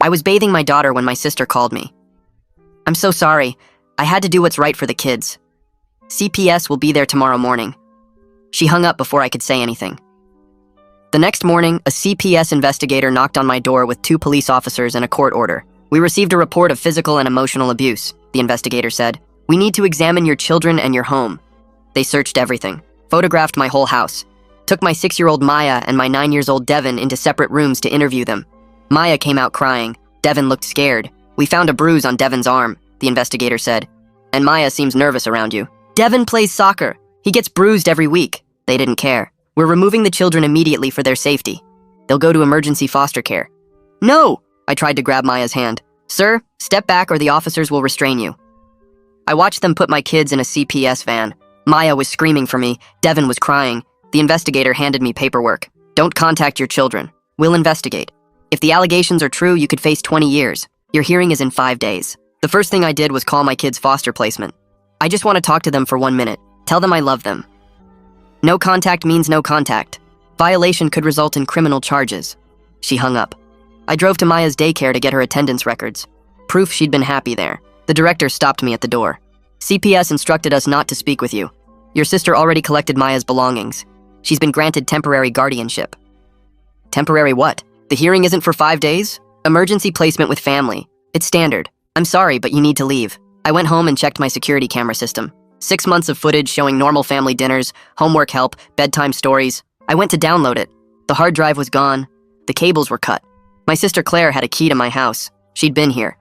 I was bathing my daughter when my sister called me. I'm so sorry. I had to do what's right for the kids. CPS will be there tomorrow morning. She hung up before I could say anything. The next morning, a CPS investigator knocked on my door with 2 police officers and a court order. We received a report of physical and emotional abuse, the investigator said. We need to examine your children and your home. They searched everything, photographed my whole house, took my 6-year-old Maya and my 9-year-old Devin into separate rooms to interview them. Maya came out crying. Devin looked scared. We found a bruise on Devin's arm, the investigator said. And Maya seems nervous around you. Devin plays soccer. He gets bruised every week. They didn't care. We're removing the children immediately for their safety. They'll go to emergency foster care. No! I tried to grab Maya's hand. Sir, step back or the officers will restrain you. I watched them put my kids in a CPS van. Maya was screaming for me. Devin was crying. The investigator handed me paperwork. Don't contact your children. We'll investigate. If the allegations are true, you could face 20 years. Your hearing is in 5 days. The first thing I did was call my kids' foster placement. I just want to talk to them for 1 minute. Tell them I love them. No contact means no contact. Violation could result in criminal charges. She hung up. I drove to Maya's daycare to get her attendance records. Proof she'd been happy there. The director stopped me at the door. CPS instructed us not to speak with you. Your sister already collected Maya's belongings. She's been granted temporary guardianship. Temporary what? The hearing isn't for 5 days? Emergency placement with family. It's standard. I'm sorry, but you need to leave. I went home and checked my security camera system. 6 months of footage showing normal family dinners, homework help, bedtime stories. I went to download it. The hard drive was gone. The cables were cut. My sister Claire had a key to my house. She'd been here.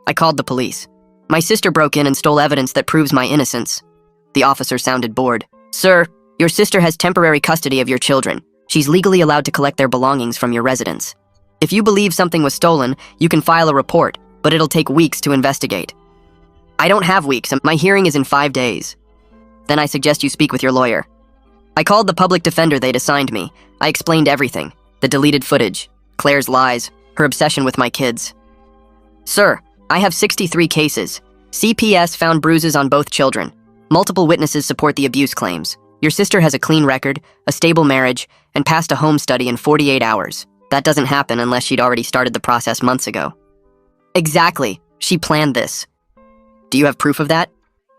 I called the police. My sister broke in and stole evidence that proves my innocence. The officer sounded bored. Sir, your sister has temporary custody of your children. She's legally allowed to collect their belongings from your residence. If you believe something was stolen, you can file a report, but it'll take weeks to investigate. I don't have weeks, and my hearing is in 5 days. Then I suggest you speak with your lawyer. I called the public defender they'd assigned me. I explained everything. The deleted footage, Claire's lies, her obsession with my kids. Sir, I have 63 cases. CPS found bruises on both children. Multiple witnesses support the abuse claims. Your sister has a clean record, a stable marriage, and passed a home study in 48 hours. That doesn't happen unless she'd already started the process months ago. Exactly. She planned this. Do you have proof of that?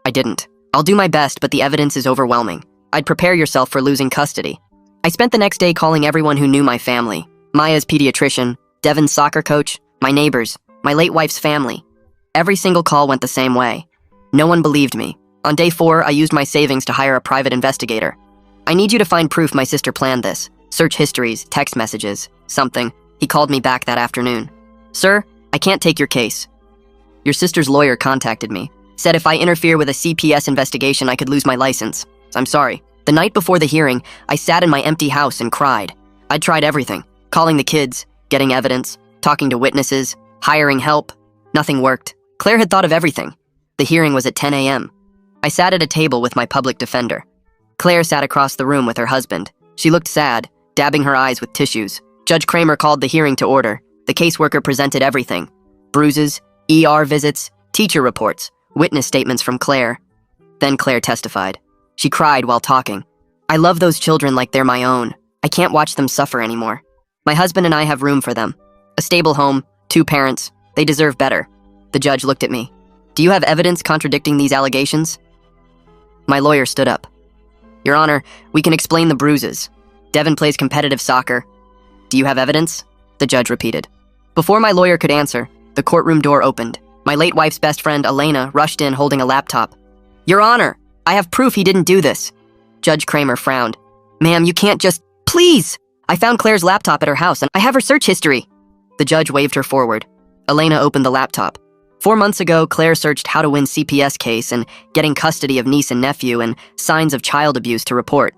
I didn't. I'll do my best, but the evidence is overwhelming. I'd prepare yourself for losing custody. I spent the next day calling everyone who knew my family. Maya's pediatrician, Devin's soccer coach, my neighbors, my late wife's family. Every single call went the same way. No one believed me. On day 4, I used my savings to hire a private investigator. I need you to find proof my sister planned this. Search histories, text messages, something. He called me back that afternoon. Sir, I can't take your case. Your sister's lawyer contacted me. Said if I interfere with a CPS investigation, I could lose my license. I'm sorry. The night before the hearing, I sat in my empty house and cried. I'd tried everything. Calling the kids, getting evidence, talking to witnesses, hiring help. Nothing worked. Claire had thought of everything. The hearing was at 10 a.m. I sat at a table with my public defender. Claire sat across the room with her husband. She looked sad, dabbing her eyes with tissues. Judge Kramer called the hearing to order. The caseworker presented everything. Bruises, ER visits, teacher reports, witness statements from Claire. Then Claire testified. She cried while talking. I love those children like they're my own. I can't watch them suffer anymore. My husband and I have room for them. A stable home, 2 parents. They deserve better. The judge looked at me. Do you have evidence contradicting these allegations? My lawyer stood up. Your Honor, we can explain the bruises. Devin plays competitive soccer. Do you have evidence? The judge repeated. Before my lawyer could answer, the courtroom door opened. My late wife's best friend, Elena, rushed in holding a laptop. Your Honor, I have proof he didn't do this. Judge Kramer frowned. Ma'am, you can't just... Please! I found Claire's laptop at her house and I have her search history. The judge waved her forward. Elena opened the laptop. 4 months ago, Claire searched how to win CPS case and getting custody of niece and nephew and signs of child abuse to report.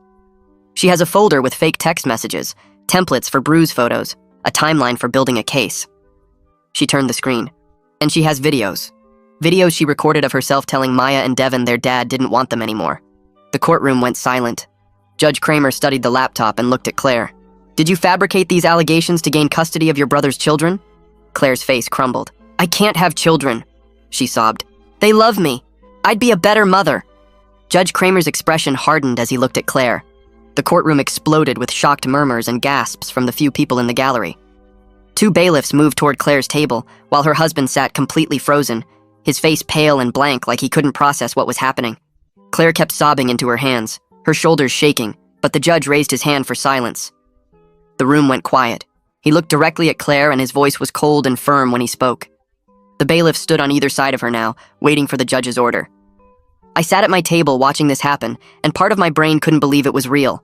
She has a folder with fake text messages, templates for bruise photos, a timeline for building a case. She turned the screen. And she has videos. Videos she recorded of herself telling Maya and Devin their dad didn't want them anymore. The courtroom went silent. Judge Kramer studied the laptop and looked at Claire. Did you fabricate these allegations to gain custody of your brother's children? Claire's face crumbled. I can't have children, she sobbed. They love me. I'd be a better mother. Judge Kramer's expression hardened as he looked at Claire. The courtroom exploded with shocked murmurs and gasps from the few people in the gallery. Two bailiffs moved toward Claire's table, while her husband sat completely frozen, his face pale and blank like he couldn't process what was happening. Claire kept sobbing into her hands, her shoulders shaking, but the judge raised his hand for silence. The room went quiet. He looked directly at Claire and his voice was cold and firm when he spoke. The bailiffs stood on either side of her now, waiting for the judge's order. I sat at my table watching this happen, and part of my brain couldn't believe it was real.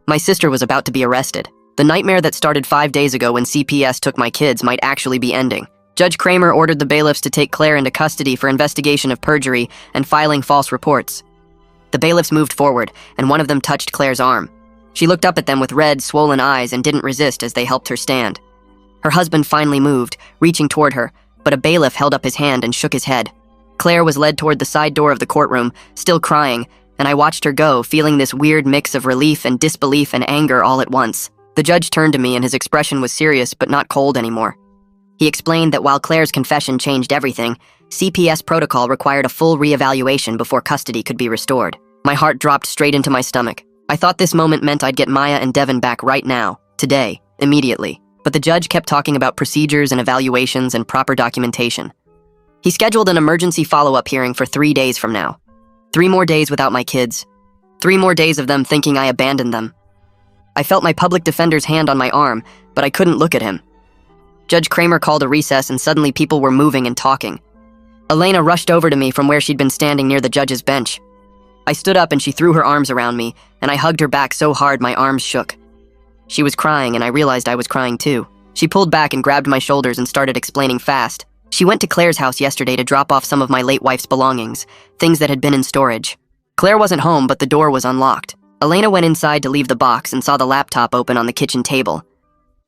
My sister was about to be arrested. The nightmare that started 5 days ago when CPS took my kids might actually be ending. Judge Kramer ordered the bailiffs to take Claire into custody for investigation of perjury and filing false reports. The bailiffs moved forward, and one of them touched Claire's arm. She looked up at them with red, swollen eyes and didn't resist as they helped her stand. Her husband finally moved, reaching toward her, but a bailiff held up his hand and shook his head. Claire was led toward the side door of the courtroom, still crying, and I watched her go, feeling this weird mix of relief and disbelief and anger all at once. The judge turned to me and his expression was serious but not cold anymore. He explained that while Claire's confession changed everything, CPS protocol required a full reevaluation before custody could be restored. My heart dropped straight into my stomach. I thought this moment meant I'd get Maya and Devin back right now, today, immediately. But the judge kept talking about procedures and evaluations and proper documentation. He scheduled an emergency follow-up hearing for 3 days from now. 3 more days without my kids. 3 more days of them thinking I abandoned them. I felt my public defender's hand on my arm, but I couldn't look at him. Judge Kramer called a recess and suddenly people were moving and talking. Elena rushed over to me from where she'd been standing near the judge's bench. I stood up and she threw her arms around me, and I hugged her back so hard my arms shook. She was crying and I realized I was crying too. She pulled back and grabbed my shoulders and started explaining fast. She went to Claire's house yesterday to drop off some of my late wife's belongings, things that had been in storage. Claire wasn't home, but the door was unlocked. Elena went inside to leave the box and saw the laptop open on the kitchen table.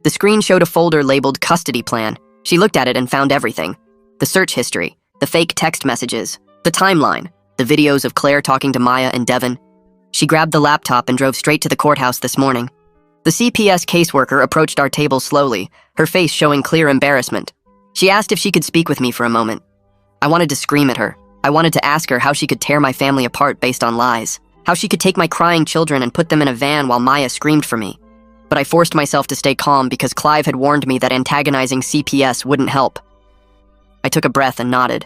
The screen showed a folder labeled Custody Plan. She looked at it and found everything. The search history, the fake text messages, the timeline, the videos of Claire talking to Maya and Devin. She grabbed the laptop and drove straight to the courthouse this morning. The CPS caseworker approached our table slowly, her face showing clear embarrassment. She asked if she could speak with me for a moment. I wanted to scream at her. I wanted to ask her how she could tear my family apart based on lies, how she could take my crying children and put them in a van while Maya screamed for me. But I forced myself to stay calm because Clive had warned me that antagonizing CPS wouldn't help. I took a breath and nodded.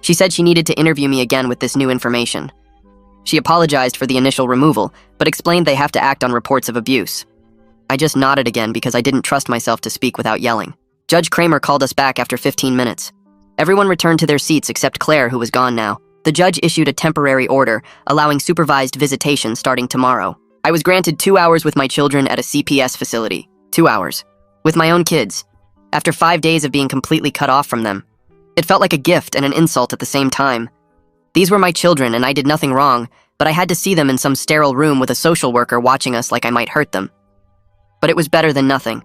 She said she needed to interview me again with this new information. She apologized for the initial removal, but explained they have to act on reports of abuse. I just nodded again because I didn't trust myself to speak without yelling. Judge Kramer called us back after 15 minutes. Everyone returned to their seats except Claire, who was gone now. The judge issued a temporary order, allowing supervised visitation starting tomorrow. I was granted 2 hours with my children at a CPS facility. 2 hours. With my own kids. After 5 days of being completely cut off from them. It felt like a gift and an insult at the same time. These were my children and I did nothing wrong, but I had to see them in some sterile room with a social worker watching us like I might hurt them. But it was better than nothing.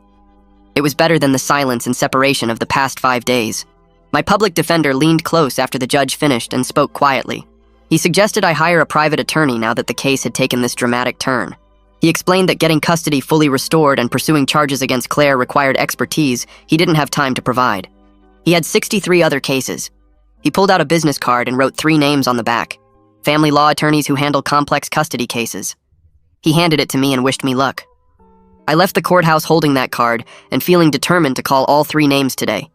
It was better than the silence and separation of the past 5 days. My public defender leaned close after the judge finished and spoke quietly. He suggested I hire a private attorney now that the case had taken this dramatic turn. He explained that getting custody fully restored and pursuing charges against Claire required expertise he didn't have time to provide. He had 63 other cases. He pulled out a business card and wrote 3 names on the back. Family law attorneys who handle complex custody cases. He handed it to me and wished me luck. I left the courthouse holding that card and feeling determined to call all 3 names today.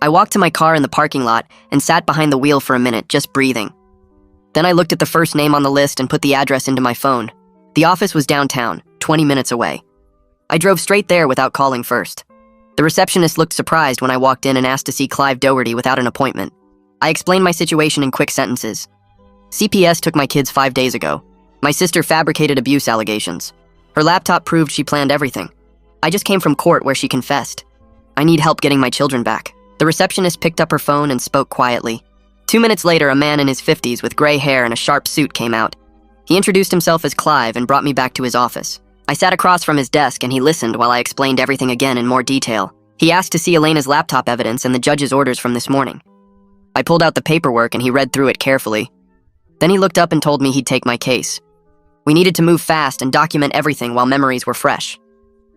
I walked to my car in the parking lot and sat behind the wheel for a minute, just breathing. Then I looked at the first name on the list and put the address into my phone. The office was downtown, 20 minutes away. I drove straight there without calling first. The receptionist looked surprised when I walked in and asked to see Clive Dougherty without an appointment. I explained my situation in quick sentences. CPS took my kids 5 days ago. My sister fabricated abuse allegations. Her laptop proved she planned everything. I just came from court where she confessed. I need help getting my children back. The receptionist picked up her phone and spoke quietly. 2 minutes later, a man in his 50s with gray hair and a sharp suit came out. He introduced himself as Clive and brought me back to his office. I sat across from his desk and he listened while I explained everything again in more detail. He asked to see Elena's laptop evidence and the judge's orders from this morning. I pulled out the paperwork and he read through it carefully. Then he looked up and told me he'd take my case. We needed to move fast and document everything while memories were fresh.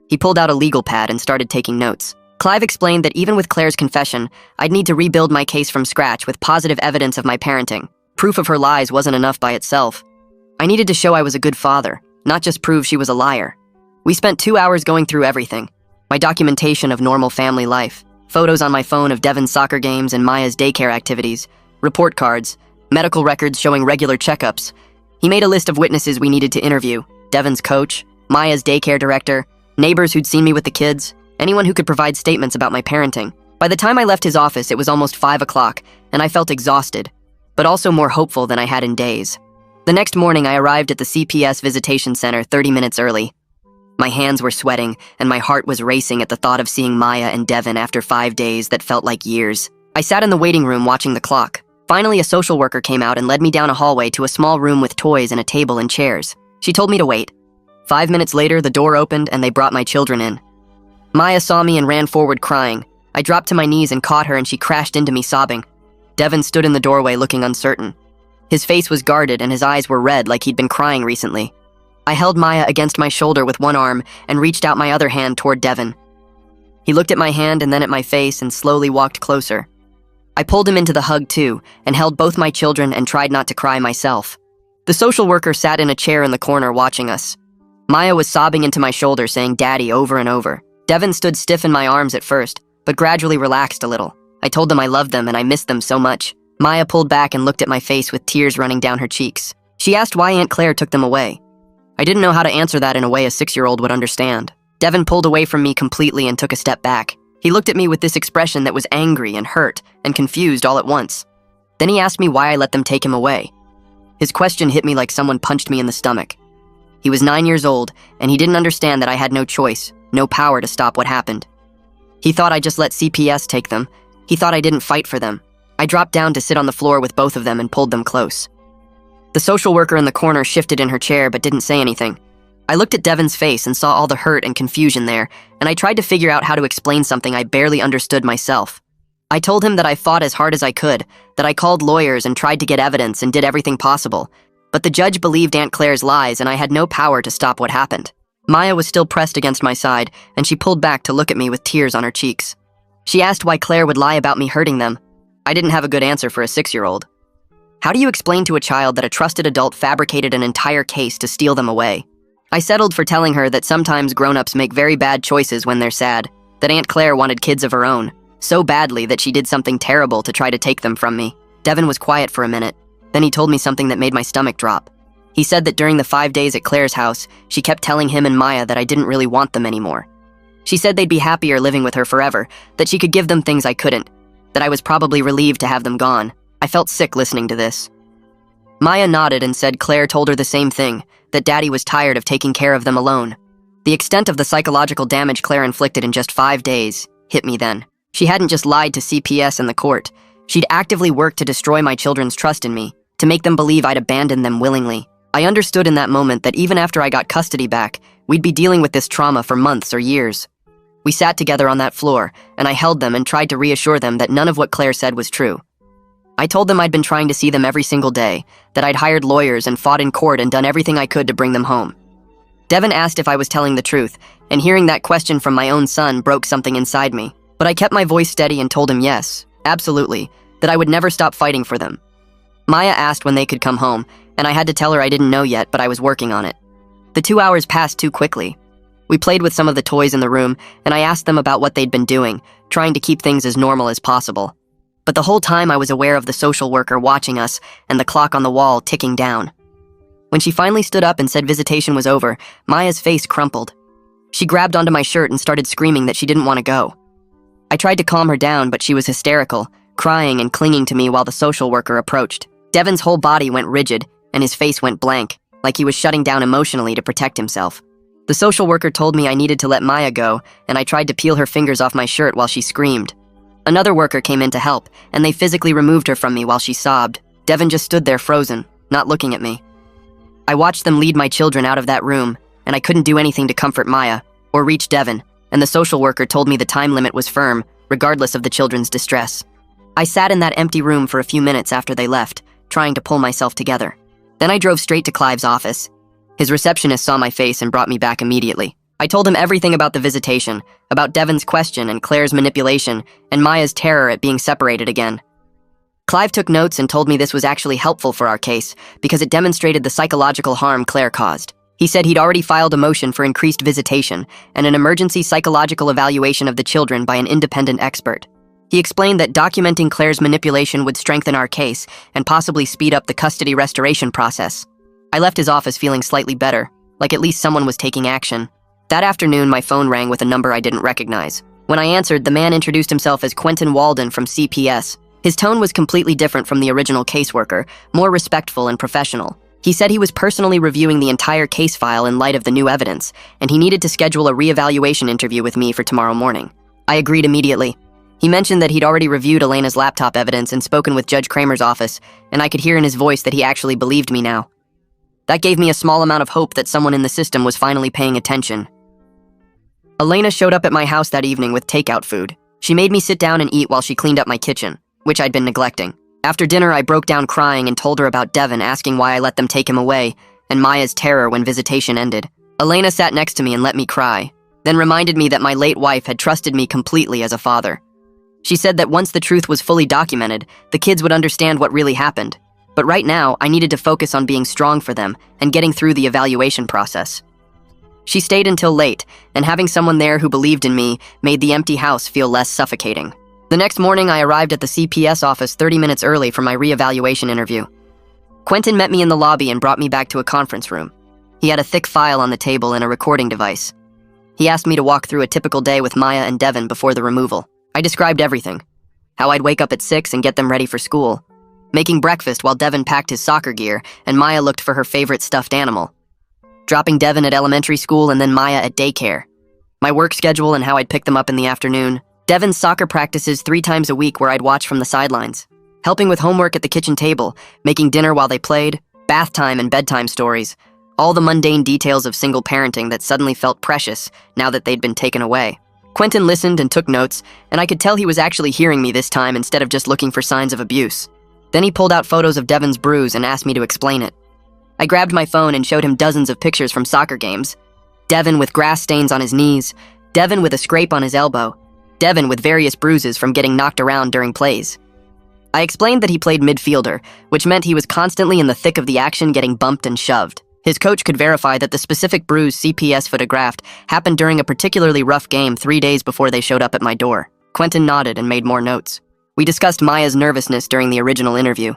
He pulled out a legal pad and started taking notes. Clive explained that even with Claire's confession, I'd need to rebuild my case from scratch with positive evidence of my parenting. Proof of her lies wasn't enough by itself. I needed to show I was a good father, not just prove she was a liar. We spent 2 hours going through everything. my documentation of normal family life, photos on my phone of Devon's soccer games and Maya's daycare activities, report cards, medical records showing regular checkups. He made a list of witnesses we needed to interview: Devon's coach, Maya's daycare director, neighbors who'd seen me with the kids, anyone who could provide statements about my parenting. By the time I left his office, it was almost 5 o'clock, and I felt exhausted, but also more hopeful than I had in days. The next morning, I arrived at the CPS visitation center 30 minutes early. My hands were sweating, and my heart was racing at the thought of seeing Maya and Devon after 5 days that felt like years. I sat in the waiting room watching the clock. Finally, a social worker came out and led me down a hallway to a small room with toys and a table and chairs. She told me to wait. 5 minutes later, the door opened and they brought my children in. Maya saw me and ran forward crying. I dropped to my knees and caught her, and she crashed into me sobbing. Devon stood in the doorway looking uncertain. His face was guarded and his eyes were red like he'd been crying recently. I held Maya against my shoulder with one arm and reached out my other hand toward Devon. He looked at my hand and then at my face and slowly walked closer. I pulled him into the hug too and held both my children and tried not to cry myself. The social worker sat in a chair in the corner watching us. Maya was sobbing into my shoulder saying "Daddy" over and over. Devon stood stiff in my arms at first, but gradually relaxed a little. I told them I loved them and I missed them so much. Maya pulled back and looked at my face with tears running down her cheeks. She asked why Aunt Claire took them away. I didn't know how to answer that in a way a 6-year-old would understand. Devon pulled away from me completely and took a step back. He looked at me with this expression that was angry and hurt and confused all at once. Then he asked me why I let them take him away. His question hit me like someone punched me in the stomach. He was 9 years old, and he didn't understand that I had no choice, no power to stop what happened. He thought I just let CPS take them. He thought I didn't fight for them. I dropped down to sit on the floor with both of them and pulled them close. The social worker in the corner shifted in her chair but didn't say anything. I looked at Devon's face and saw all the hurt and confusion there, and I tried to figure out how to explain something I barely understood myself. I told him that I fought as hard as I could, that I called lawyers and tried to get evidence and did everything possible. But the judge believed Aunt Claire's lies and I had no power to stop what happened. Maya was still pressed against my side, and she pulled back to look at me with tears on her cheeks. She asked why Claire would lie about me hurting them. I didn't have a good answer for a 6-year-old. How do you explain to a child that a trusted adult fabricated an entire case to steal them away? I settled for telling her that sometimes grown-ups make very bad choices when they're sad, that Aunt Claire wanted kids of her own, so badly that she did something terrible to try to take them from me. Devon was quiet for a minute. Then he told me something that made my stomach drop. He said that during the 5 days at Claire's house, she kept telling him and Maya that I didn't really want them anymore. She said they'd be happier living with her forever, that she could give them things I couldn't, that I was probably relieved to have them gone. I felt sick listening to this. Maya nodded and said Claire told her the same thing, that Daddy was tired of taking care of them alone. The extent of the psychological damage Claire inflicted in just 5 days hit me then. She hadn't just lied to CPS and the court. She'd actively worked to destroy my children's trust in me, to make them believe I'd abandoned them willingly. I understood in that moment that even after I got custody back, we'd be dealing with this trauma for months or years. We sat together on that floor, and I held them and tried to reassure them that none of what Claire said was true. I told them I'd been trying to see them every single day, that I'd hired lawyers and fought in court and done everything I could to bring them home. Devon asked if I was telling the truth, and hearing that question from my own son broke something inside me. But I kept my voice steady and told him yes, absolutely, that I would never stop fighting for them. Maya asked when they could come home, and I had to tell her I didn't know yet, but I was working on it. The 2 hours passed too quickly. We played with some of the toys in the room, and I asked them about what they'd been doing, trying to keep things as normal as possible. But the whole time I was aware of the social worker watching us and the clock on the wall ticking down. When she finally stood up and said visitation was over, Maya's face crumpled. She grabbed onto my shirt and started screaming that she didn't want to go. I tried to calm her down, but she was hysterical, crying and clinging to me while the social worker approached. Devon's whole body went rigid, and his face went blank, like he was shutting down emotionally to protect himself. The social worker told me I needed to let Maya go, and I tried to peel her fingers off my shirt while she screamed. Another worker came in to help, and they physically removed her from me while she sobbed. Devon just stood there frozen, not looking at me. I watched them lead my children out of that room, and I couldn't do anything to comfort Maya or reach Devon, and the social worker told me the time limit was firm, regardless of the children's distress. I sat in that empty room for a few minutes after they left, trying to pull myself together. Then I drove straight to Clive's office. His receptionist saw my face and brought me back immediately. I told him everything about the visitation, about Devon's question and Claire's manipulation, and Maya's terror at being separated again. Clive took notes and told me this was actually helpful for our case because it demonstrated the psychological harm Claire caused. He said he'd already filed a motion for increased visitation and an emergency psychological evaluation of the children by an independent expert. He explained that documenting Claire's manipulation would strengthen our case and possibly speed up the custody restoration process. I left his office feeling slightly better, like at least someone was taking action. That afternoon, my phone rang with a number I didn't recognize. When I answered, the man introduced himself as Quentin Walden from CPS. His tone was completely different from the original caseworker, more respectful and professional. He said he was personally reviewing the entire case file in light of the new evidence, and he needed to schedule a reevaluation interview with me for tomorrow morning. I agreed immediately. He mentioned that he'd already reviewed Elena's laptop evidence and spoken with Judge Kramer's office, and I could hear in his voice that he actually believed me now. That gave me a small amount of hope that someone in the system was finally paying attention. Elena showed up at my house that evening with takeout food. She made me sit down and eat while she cleaned up my kitchen, which I'd been neglecting. After dinner, I broke down crying and told her about Devin, asking why I let them take him away, and Maya's terror when visitation ended. Elena sat next to me and let me cry, then reminded me that my late wife had trusted me completely as a father. She said that once the truth was fully documented, the kids would understand what really happened. But right now, I needed to focus on being strong for them and getting through the evaluation process. She stayed until late, and having someone there who believed in me made the empty house feel less suffocating. The next morning, I arrived at the CPS office 30 minutes early for my reevaluation interview. Quentin met me in the lobby and brought me back to a conference room. He had a thick file on the table and a recording device. He asked me to walk through a typical day with Maya and Devin before the removal. I described everything. How I'd wake up at 6 and get them ready for school. Making breakfast while Devin packed his soccer gear and Maya looked for her favorite stuffed animal. Dropping Devin at elementary school and then Maya at daycare. My work schedule and how I'd pick them up in the afternoon. Devin's soccer practices 3 times a week where I'd watch from the sidelines. Helping with homework at the kitchen table, making dinner while they played, bath time and bedtime stories. All the mundane details of single parenting that suddenly felt precious now that they'd been taken away. Quentin listened and took notes, and I could tell he was actually hearing me this time instead of just looking for signs of abuse. Then he pulled out photos of Devin's bruise and asked me to explain it. I grabbed my phone and showed him dozens of pictures from soccer games. Devin with grass stains on his knees, Devin with a scrape on his elbow, Devin with various bruises from getting knocked around during plays. I explained that he played midfielder, which meant he was constantly in the thick of the action getting bumped and shoved. His coach could verify that the specific bruise CPS photographed happened during a particularly rough game 3 days before they showed up at my door. Quentin nodded and made more notes. We discussed Maya's nervousness during the original interview.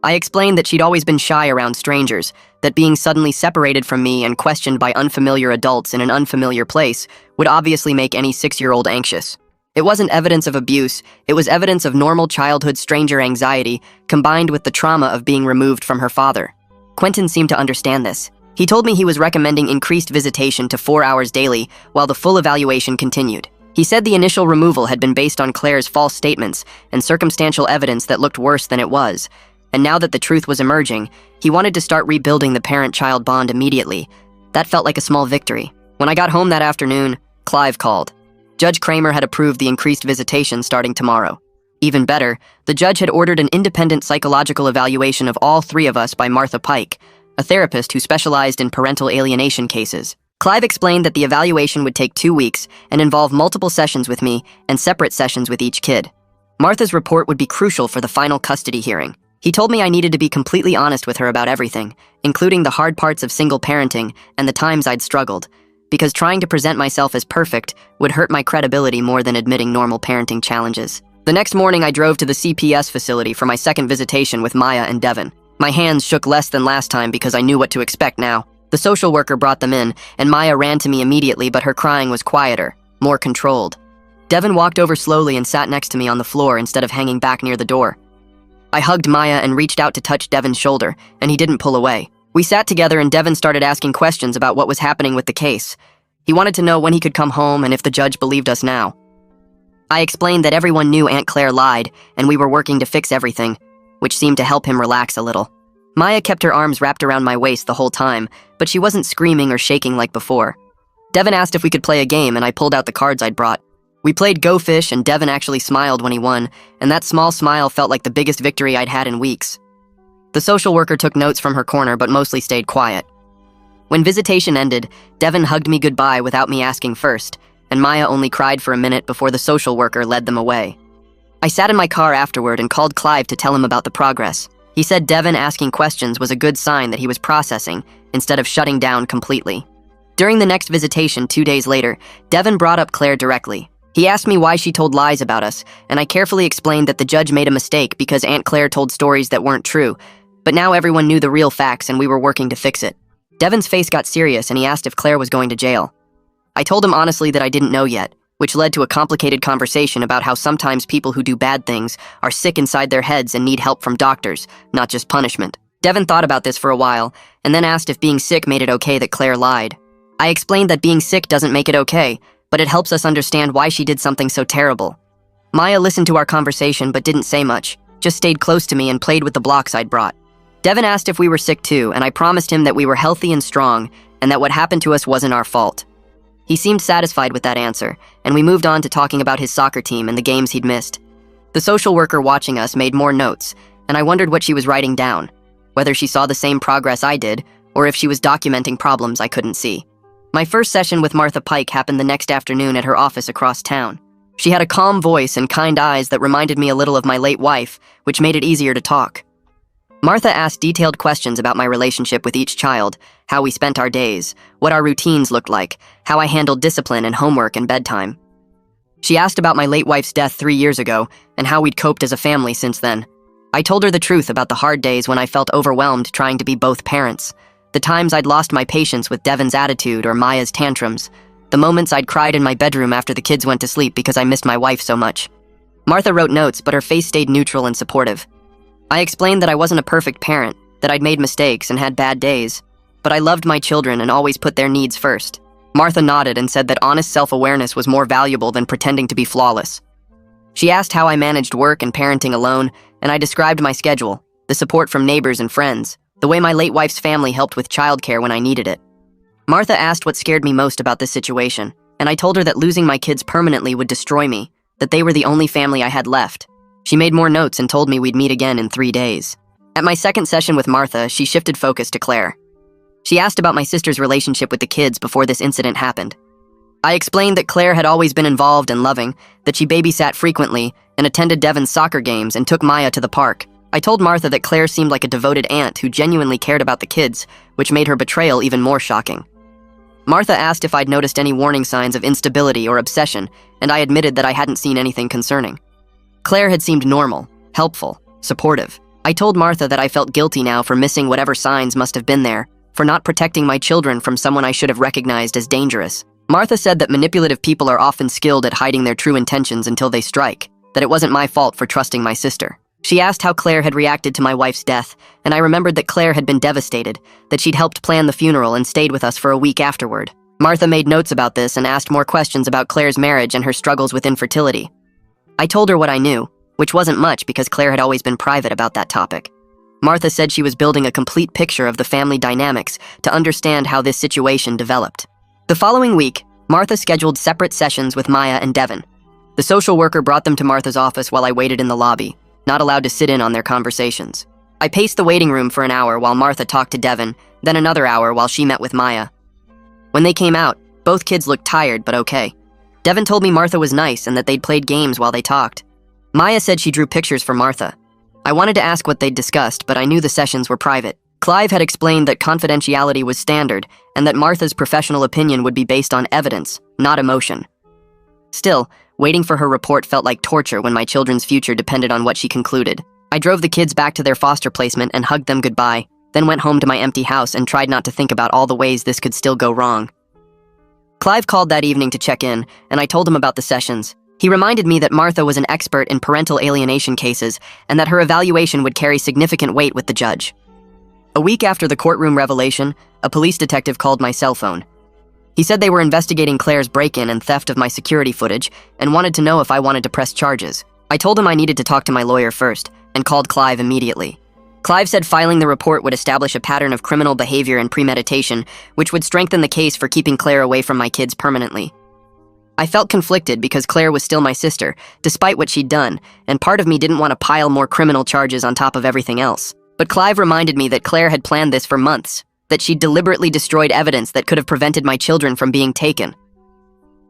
I explained that she'd always been shy around strangers, that being suddenly separated from me and questioned by unfamiliar adults in an unfamiliar place would obviously make any 6-year-old anxious. It wasn't evidence of abuse, it was evidence of normal childhood stranger anxiety combined with the trauma of being removed from her father. Quentin seemed to understand this. He told me he was recommending increased visitation to 4 hours daily while the full evaluation continued. He said the initial removal had been based on Claire's false statements and circumstantial evidence that looked worse than it was, and now that the truth was emerging, he wanted to start rebuilding the parent-child bond immediately. That felt like a small victory. When I got home that afternoon, Clive called. Judge Kramer had approved the increased visitation starting tomorrow. Even better, the judge had ordered an independent psychological evaluation of all 3 of us by Martha Pike, a therapist who specialized in parental alienation cases. Clive explained that the evaluation would take 2 weeks and involve multiple sessions with me and separate sessions with each kid. Martha's report would be crucial for the final custody hearing. He told me I needed to be completely honest with her about everything, including the hard parts of single parenting and the times I'd struggled, because trying to present myself as perfect would hurt my credibility more than admitting normal parenting challenges. The next morning, I drove to the CPS facility for my second visitation with Maya and Devin. My hands shook less than last time because I knew what to expect now. The social worker brought them in, and Maya ran to me immediately, but her crying was quieter, more controlled. Devin walked over slowly and sat next to me on the floor instead of hanging back near the door. I hugged Maya and reached out to touch Devin's shoulder, and he didn't pull away. We sat together and Devin started asking questions about what was happening with the case. He wanted to know when he could come home and if the judge believed us now. I explained that everyone knew Aunt Claire lied, and we were working to fix everything, which seemed to help him relax a little. Maya kept her arms wrapped around my waist the whole time, but she wasn't screaming or shaking like before. Devin asked if we could play a game, and I pulled out the cards I'd brought. We played Go Fish, and Devin actually smiled when he won, and that small smile felt like the biggest victory I'd had in weeks. The social worker took notes from her corner, but mostly stayed quiet. When visitation ended, Devin hugged me goodbye without me asking first, and Maya only cried for a minute before the social worker led them away. I sat in my car afterward and called Clive to tell him about the progress. He said Devin asking questions was a good sign that he was processing instead of shutting down completely. During the next visitation 2 days later, Devin brought up Claire directly. He asked me why she told lies about us, and I carefully explained that the judge made a mistake because Aunt Claire told stories that weren't true, but now everyone knew the real facts and we were working to fix it. Devin's face got serious and he asked if Claire was going to jail. I told him honestly that I didn't know yet, which led to a complicated conversation about how sometimes people who do bad things are sick inside their heads and need help from doctors, not just punishment. Devin thought about this for a while, and then asked if being sick made it okay that Claire lied. I explained that being sick doesn't make it okay, but it helps us understand why she did something so terrible. Maya listened to our conversation but didn't say much, just stayed close to me and played with the blocks I'd brought. Devin asked if we were sick too, and I promised him that we were healthy and strong, and that what happened to us wasn't our fault. He seemed satisfied with that answer, and we moved on to talking about his soccer team and the games he'd missed. The social worker watching us made more notes, and I wondered what she was writing down, whether she saw the same progress I did, or if she was documenting problems I couldn't see. My first session with Martha Pike happened the next afternoon at her office across town. She had a calm voice and kind eyes that reminded me a little of my late wife, which made it easier to talk. Martha asked detailed questions about my relationship with each child, how we spent our days, what our routines looked like, how I handled discipline and homework and bedtime. She asked about my late wife's death 3 years ago and how we'd coped as a family since then. I told her the truth about the hard days when I felt overwhelmed trying to be both parents, the times I'd lost my patience with Devin's attitude or Maya's tantrums, the moments I'd cried in my bedroom after the kids went to sleep because I missed my wife so much. Martha wrote notes, but her face stayed neutral and supportive. I explained that I wasn't a perfect parent, that I'd made mistakes and had bad days, but I loved my children and always put their needs first. Martha nodded and said that honest self-awareness was more valuable than pretending to be flawless. She asked how I managed work and parenting alone, and I described my schedule, the support from neighbors and friends, the way my late wife's family helped with childcare when I needed it. Martha asked what scared me most about this situation, and I told her that losing my kids permanently would destroy me, that they were the only family I had left. She made more notes and told me we'd meet again in 3 days. At my second session with Martha, she shifted focus to Claire. She asked about my sister's relationship with the kids before this incident happened. I explained that Claire had always been involved and loving, that she babysat frequently and attended Devin's soccer games and took Maya to the park. I told Martha that Claire seemed like a devoted aunt who genuinely cared about the kids, which made her betrayal even more shocking. Martha asked if I'd noticed any warning signs of instability or obsession, and I admitted that I hadn't seen anything concerning. Claire had seemed normal, helpful, supportive. I told Martha that I felt guilty now for missing whatever signs must have been there, for not protecting my children from someone I should have recognized as dangerous. Martha said that manipulative people are often skilled at hiding their true intentions until they strike, that it wasn't my fault for trusting my sister. She asked how Claire had reacted to my wife's death, and I remembered that Claire had been devastated, that she'd helped plan the funeral and stayed with us for a week afterward. Martha made notes about this and asked more questions about Claire's marriage and her struggles with infertility. I told her what I knew, which wasn't much because Claire had always been private about that topic. Martha said she was building a complete picture of the family dynamics to understand how this situation developed. The following week, Martha scheduled separate sessions with Maya and Devin. The social worker brought them to Martha's office while I waited in the lobby, not allowed to sit in on their conversations. I paced the waiting room for an hour while Martha talked to Devin, then another hour while she met with Maya. When they came out, both kids looked tired but okay. Devin told me Martha was nice and that they'd played games while they talked. Maya said she drew pictures for Martha. I wanted to ask what they'd discussed, but I knew the sessions were private. Clive had explained that confidentiality was standard and that Martha's professional opinion would be based on evidence, not emotion. Still, waiting for her report felt like torture when my children's future depended on what she concluded. I drove the kids back to their foster placement and hugged them goodbye, then went home to my empty house and tried not to think about all the ways this could still go wrong. Clive called that evening to check in, and I told him about the sessions. He reminded me that Martha was an expert in parental alienation cases and that her evaluation would carry significant weight with the judge. A week after the courtroom revelation, a police detective called my cell phone. He said they were investigating Claire's break-in and theft of my security footage and wanted to know if I wanted to press charges. I told him I needed to talk to my lawyer first and called Clive immediately. Clive said filing the report would establish a pattern of criminal behavior and premeditation, which would strengthen the case for keeping Claire away from my kids permanently. I felt conflicted because Claire was still my sister, despite what she'd done, and part of me didn't want to pile more criminal charges on top of everything else. But Clive reminded me that Claire had planned this for months, that she'd deliberately destroyed evidence that could have prevented my children from being taken.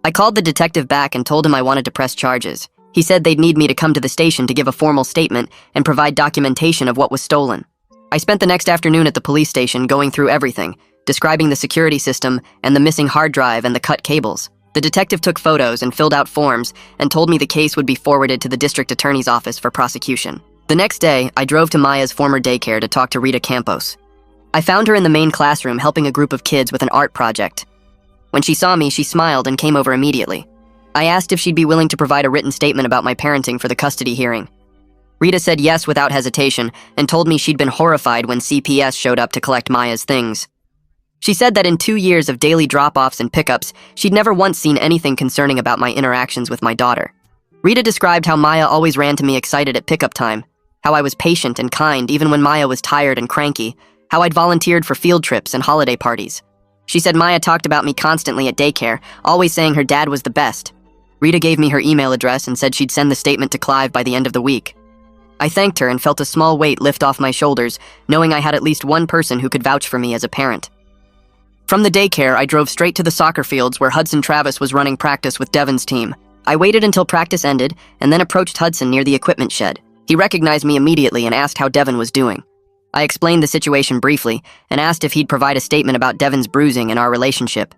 I called the detective back and told him I wanted to press charges. He said they'd need me to come to the station to give a formal statement and provide documentation of what was stolen. I spent the next afternoon at the police station going through everything, describing the security system and the missing hard drive and the cut cables. The detective took photos and filled out forms and told me the case would be forwarded to the district attorney's office for prosecution. The next day, I drove to Maya's former daycare to talk to Rita Campos. I found her in the main classroom helping a group of kids with an art project. When she saw me, she smiled and came over immediately. I asked if she'd be willing to provide a written statement about my parenting for the custody hearing. Rita said yes without hesitation and told me she'd been horrified when CPS showed up to collect Maya's things. She said that in 2 years of daily drop-offs and pickups, she'd never once seen anything concerning about my interactions with my daughter. Rita described how Maya always ran to me excited at pickup time, how I was patient and kind even when Maya was tired and cranky, how I'd volunteered for field trips and holiday parties. She said Maya talked about me constantly at daycare, always saying her dad was the best. Rita gave me her email address and said she'd send the statement to Clive by the end of the week. I thanked her and felt a small weight lift off my shoulders, knowing I had at least one person who could vouch for me as a parent. From the daycare, I drove straight to the soccer fields where Hudson Travis was running practice with Devon's team. I waited until practice ended and then approached Hudson near the equipment shed. He recognized me immediately and asked how Devon was doing. I explained the situation briefly and asked if he'd provide a statement about Devon's bruising and our relationship.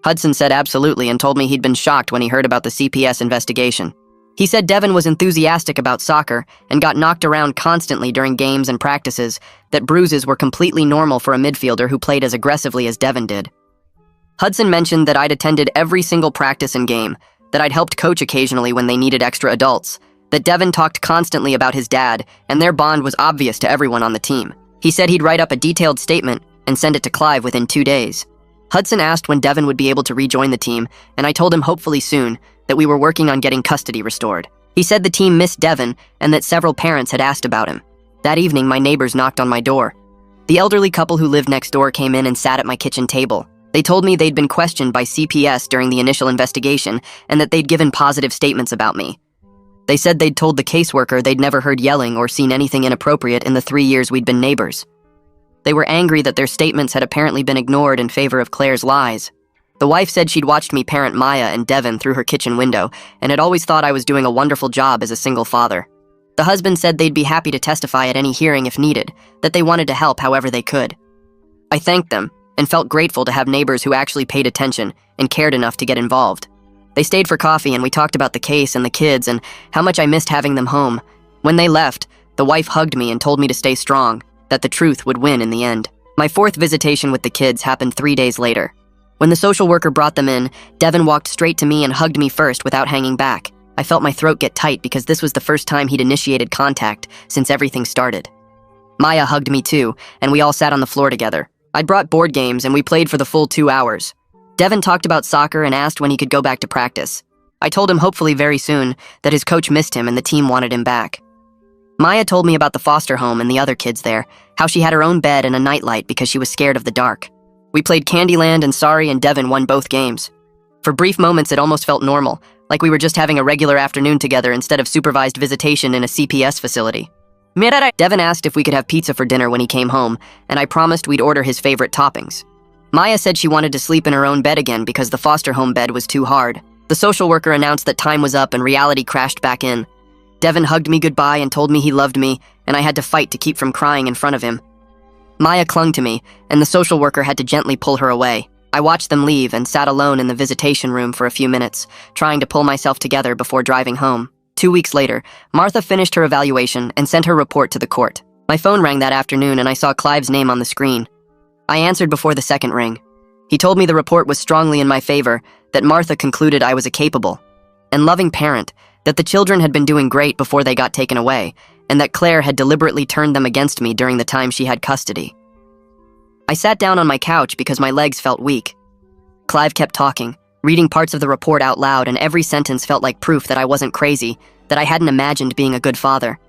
Hudson said absolutely and told me he'd been shocked when he heard about the CPS investigation. He said Devon was enthusiastic about soccer and got knocked around constantly during games and practices, that bruises were completely normal for a midfielder who played as aggressively as Devon did. Hudson mentioned that I'd attended every single practice and game, that I'd helped coach occasionally when they needed extra adults, that Devon talked constantly about his dad, and their bond was obvious to everyone on the team. He said he'd write up a detailed statement and send it to Clive within 2 days. Hudson asked when Devon would be able to rejoin the team, and I told him hopefully soon, that we were working on getting custody restored. He said the team missed Devon and that several parents had asked about him. That evening, my neighbors knocked on my door. The elderly couple who lived next door came in and sat at my kitchen table. They told me they'd been questioned by CPS during the initial investigation and that they'd given positive statements about me. They said they'd told the caseworker they'd never heard yelling or seen anything inappropriate in the 3 years we'd been neighbors. They were angry that their statements had apparently been ignored in favor of Claire's lies. The wife said she'd watched me parent Maya and Devon through her kitchen window and had always thought I was doing a wonderful job as a single father. The husband said they'd be happy to testify at any hearing if needed, that they wanted to help however they could. I thanked them and felt grateful to have neighbors who actually paid attention and cared enough to get involved. They stayed for coffee and we talked about the case and the kids and how much I missed having them home. When they left, the wife hugged me and told me to stay strong, that the truth would win in the end. My 4th visitation with the kids happened 3 days later. When the social worker brought them in, Devon walked straight to me and hugged me first without hanging back. I felt my throat get tight because this was the first time he'd initiated contact since everything started. Maya hugged me too, and we all sat on the floor together. I'd brought board games and we played for the full 2 hours. Devon talked about soccer and asked when he could go back to practice. I told him hopefully very soon that his coach missed him and the team wanted him back. Maya told me about the foster home and the other kids there, how she had her own bed and a nightlight because she was scared of the dark. We played Candyland and Sorry and Devon won both games. For brief moments it almost felt normal, like we were just having a regular afternoon together instead of supervised visitation in a CPS facility. Devon asked if we could have pizza for dinner when he came home, and I promised we'd order his favorite toppings. Maya said she wanted to sleep in her own bed again because the foster home bed was too hard. The social worker announced that time was up and reality crashed back in. Devon hugged me goodbye and told me he loved me, and I had to fight to keep from crying in front of him. Maya clung to me, and the social worker had to gently pull her away. I watched them leave and sat alone in the visitation room for a few minutes, trying to pull myself together before driving home. 2 weeks later, Martha finished her evaluation and sent her report to the court. My phone rang that afternoon and I saw Clive's name on the screen. I answered before the second ring. He told me the report was strongly in my favor, that Martha concluded I was a capable and loving parent, that the children had been doing great before they got taken away, and that Claire had deliberately turned them against me during the time she had custody. I sat down on my couch because my legs felt weak. Clive kept talking, reading parts of the report out loud, and every sentence felt like proof that I wasn't crazy, that I hadn't imagined being a good father.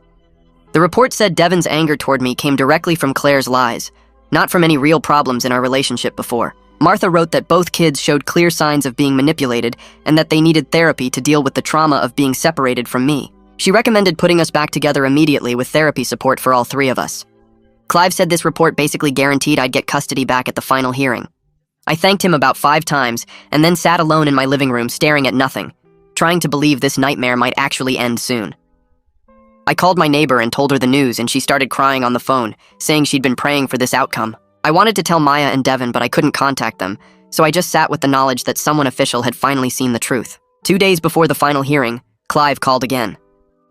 The report said Devon's anger toward me came directly from Claire's lies, not from any real problems in our relationship before. Martha wrote that both kids showed clear signs of being manipulated and that they needed therapy to deal with the trauma of being separated from me. She recommended putting us back together immediately with therapy support for all 3 of us. Clive said this report basically guaranteed I'd get custody back at the final hearing. I thanked him about 5 times and then sat alone in my living room staring at nothing. trying to believe this nightmare might actually end soon. I called my neighbor and told her the news, and she started crying on the phone, saying she'd been praying for this outcome. I wanted to tell Maya and Devin, but I couldn't contact them, so I just sat with the knowledge that someone official had finally seen the truth. 2 days before the final hearing, Clive called again.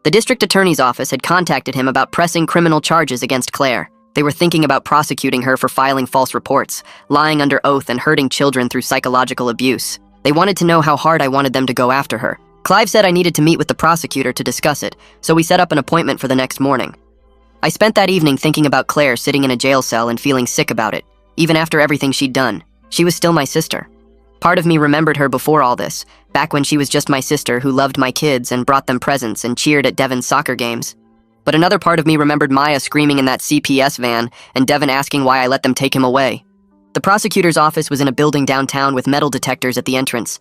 The district attorney's office had contacted him about pressing criminal charges against Claire. They were thinking about prosecuting her for filing false reports, lying under oath, and hurting children through psychological abuse. They wanted to know how hard I wanted them to go after her. Clive said I needed to meet with the prosecutor to discuss it, so we set up an appointment for the next morning. I spent that evening thinking about Claire sitting in a jail cell and feeling sick about it. Even after everything she'd done, she was still my sister. Part of me remembered her before all this, back when she was just my sister who loved my kids and brought them presents and cheered at Devin's soccer games. But another part of me remembered Maya screaming in that CPS van and Devin asking why I let them take him away. The prosecutor's office was in a building downtown with metal detectors at the entrance.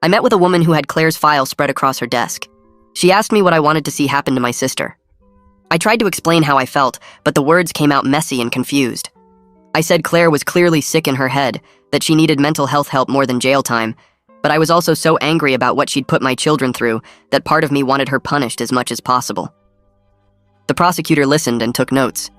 I met with a woman who had Claire's file spread across her desk. She asked me what I wanted to see happen to my sister. I tried to explain how I felt, but the words came out messy and confused. I said Claire was clearly sick in her head, that she needed mental health help more than jail time, but I was also so angry about what she'd put my children through that part of me wanted her punished as much as possible. The prosecutor listened and took notes.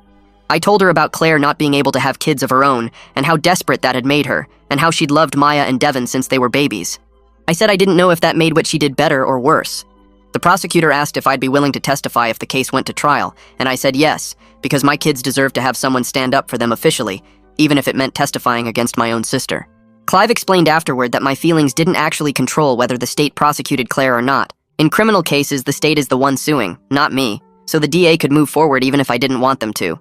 I told her about Claire not being able to have kids of her own and how desperate that had made her, and how she'd loved Maya and Devin since they were babies. I said I didn't know if that made what she did better or worse. The prosecutor asked if I'd be willing to testify if the case went to trial, and I said yes, because my kids deserve to have someone stand up for them officially, even if it meant testifying against my own sister. Clive explained afterward that my feelings didn't actually control whether the state prosecuted Claire or not. In criminal cases, the state is the one suing, not me, so the DA could move forward even if I didn't want them to.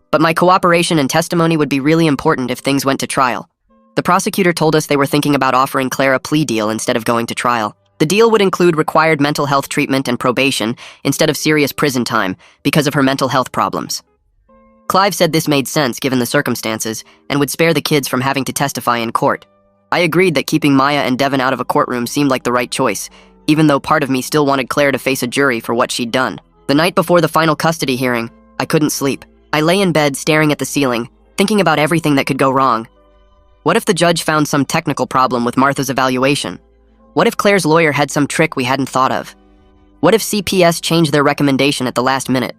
But my cooperation and testimony would be really important if things went to trial. The prosecutor told us they were thinking about offering Claire a plea deal instead of going to trial. The deal would include required mental health treatment and probation instead of serious prison time because of her mental health problems. Clive said this made sense given the circumstances and would spare the kids from having to testify in court. I agreed that keeping Maya and Devin out of a courtroom seemed like the right choice, even though part of me still wanted Claire to face a jury for what she'd done. The night before the final custody hearing, I couldn't sleep. I lay in bed staring at the ceiling, thinking about everything that could go wrong. What if the judge found some technical problem with Martha's evaluation? What if Claire's lawyer had some trick we hadn't thought of? What if CPS changed their recommendation at the last minute?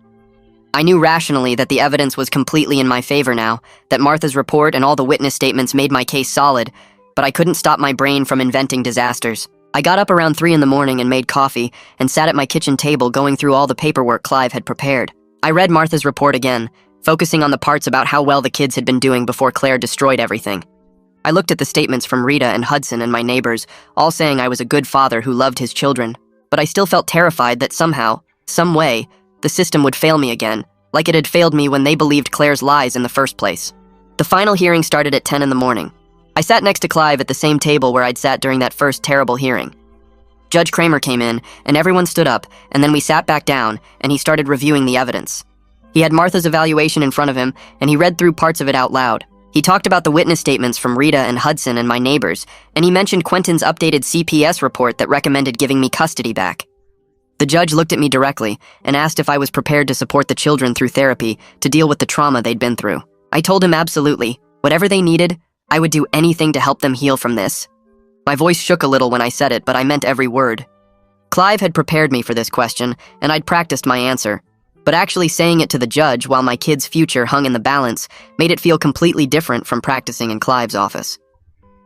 I knew rationally that the evidence was completely in my favor now, that Martha's report and all the witness statements made my case solid, but I couldn't stop my brain from inventing disasters. I got up around 3 in the morning and made coffee and sat at my kitchen table going through all the paperwork Clive had prepared. I read Martha's report again, focusing on the parts about how well the kids had been doing before Claire destroyed everything. I looked at the statements from Rita and Hudson and my neighbors, all saying I was a good father who loved his children, but I still felt terrified that somehow, some way, the system would fail me again, like it had failed me when they believed Claire's lies in the first place. The final hearing started at 10 in the morning. I sat next to Clive at the same table where I'd sat during that first terrible hearing. Judge Kramer came in, and everyone stood up, and then we sat back down, and he started reviewing the evidence. He had Martha's evaluation in front of him, and he read through parts of it out loud. He talked about the witness statements from Rita and Hudson and my neighbors, and he mentioned Quentin's updated CPS report that recommended giving me custody back. The judge looked at me directly and asked if I was prepared to support the children through therapy to deal with the trauma they'd been through. I told him absolutely. Whatever they needed, I would do anything to help them heal from this. My voice shook a little when I said it, but I meant every word. Clive had prepared me for this question, and I'd practiced my answer. But actually saying it to the judge while my kid's future hung in the balance made it feel completely different from practicing in Clive's office.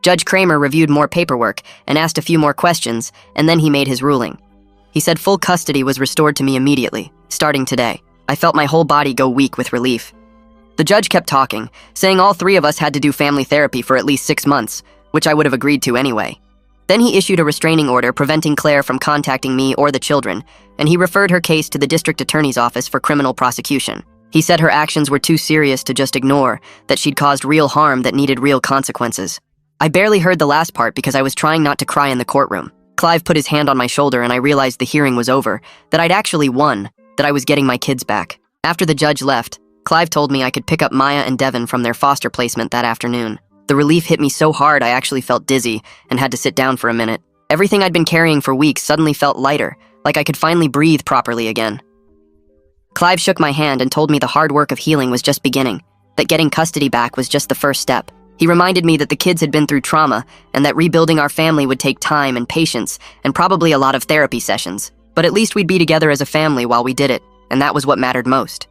Judge Kramer reviewed more paperwork and asked a few more questions, and then he made his ruling. He said full custody was restored to me immediately, starting today. I felt my whole body go weak with relief. The judge kept talking, saying all 3 of us had to do family therapy for at least 6 months, which I would have agreed to anyway. Then he issued a restraining order preventing Claire from contacting me or the children, and he referred her case to the district attorney's office for criminal prosecution. He said her actions were too serious to just ignore, that she'd caused real harm that needed real consequences. I barely heard the last part because I was trying not to cry in the courtroom. Clive put his hand on my shoulder and I realized the hearing was over, that I'd actually won, that I was getting my kids back. After the judge left, Clive told me I could pick up Maya and Devin from their foster placement that afternoon. The relief hit me so hard I actually felt dizzy and had to sit down for a minute. Everything I'd been carrying for weeks suddenly felt lighter, like I could finally breathe properly again. Clive shook my hand and told me the hard work of healing was just beginning, that getting custody back was just the first step. He reminded me that the kids had been through trauma and that rebuilding our family would take time and patience and probably a lot of therapy sessions. But at least we'd be together as a family while we did it, and that was what mattered most.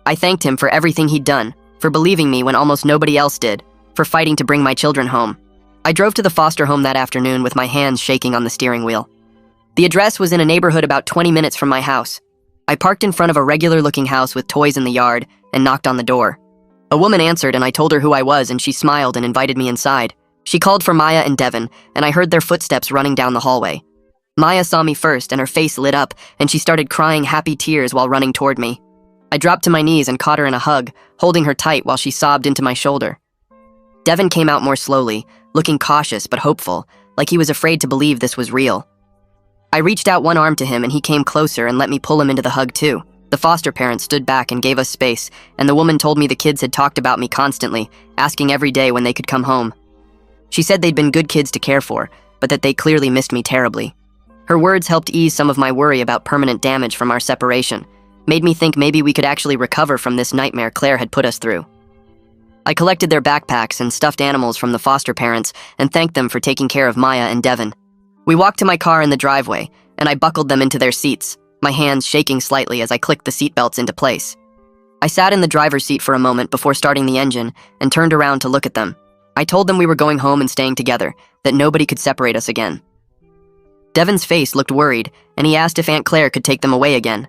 I thanked him for everything he'd done, for believing me when almost nobody else did, for fighting to bring my children home. I drove to the foster home that afternoon with my hands shaking on the steering wheel. The address was in a neighborhood about 20 minutes from my house. I parked in front of a regular-looking house with toys in the yard and knocked on the door. A woman answered and I told her who I was and she smiled and invited me inside. She called for Maya and Devin, and I heard their footsteps running down the hallway. Maya saw me first and her face lit up and she started crying happy tears while running toward me. I dropped to my knees and caught her in a hug, holding her tight while she sobbed into my shoulder. Devin came out more slowly, looking cautious but hopeful, like he was afraid to believe this was real. I reached out one arm to him and he came closer and let me pull him into the hug too. The foster parents stood back and gave us space, and the woman told me the kids had talked about me constantly, asking every day when they could come home. She said they'd been good kids to care for, but that they clearly missed me terribly. Her words helped ease some of my worry about permanent damage from our separation, made me think maybe we could actually recover from this nightmare Claire had put us through. I collected their backpacks and stuffed animals from the foster parents and thanked them for taking care of Maya and Devin. We walked to my car in the driveway, and I buckled them into their seats, my hands shaking slightly as I clicked the seatbelts into place. I sat in the driver's seat for a moment before starting the engine and turned around to look at them. I told them we were going home and staying together, that nobody could separate us again. Devin's face looked worried, and he asked if Aunt Claire could take them away again.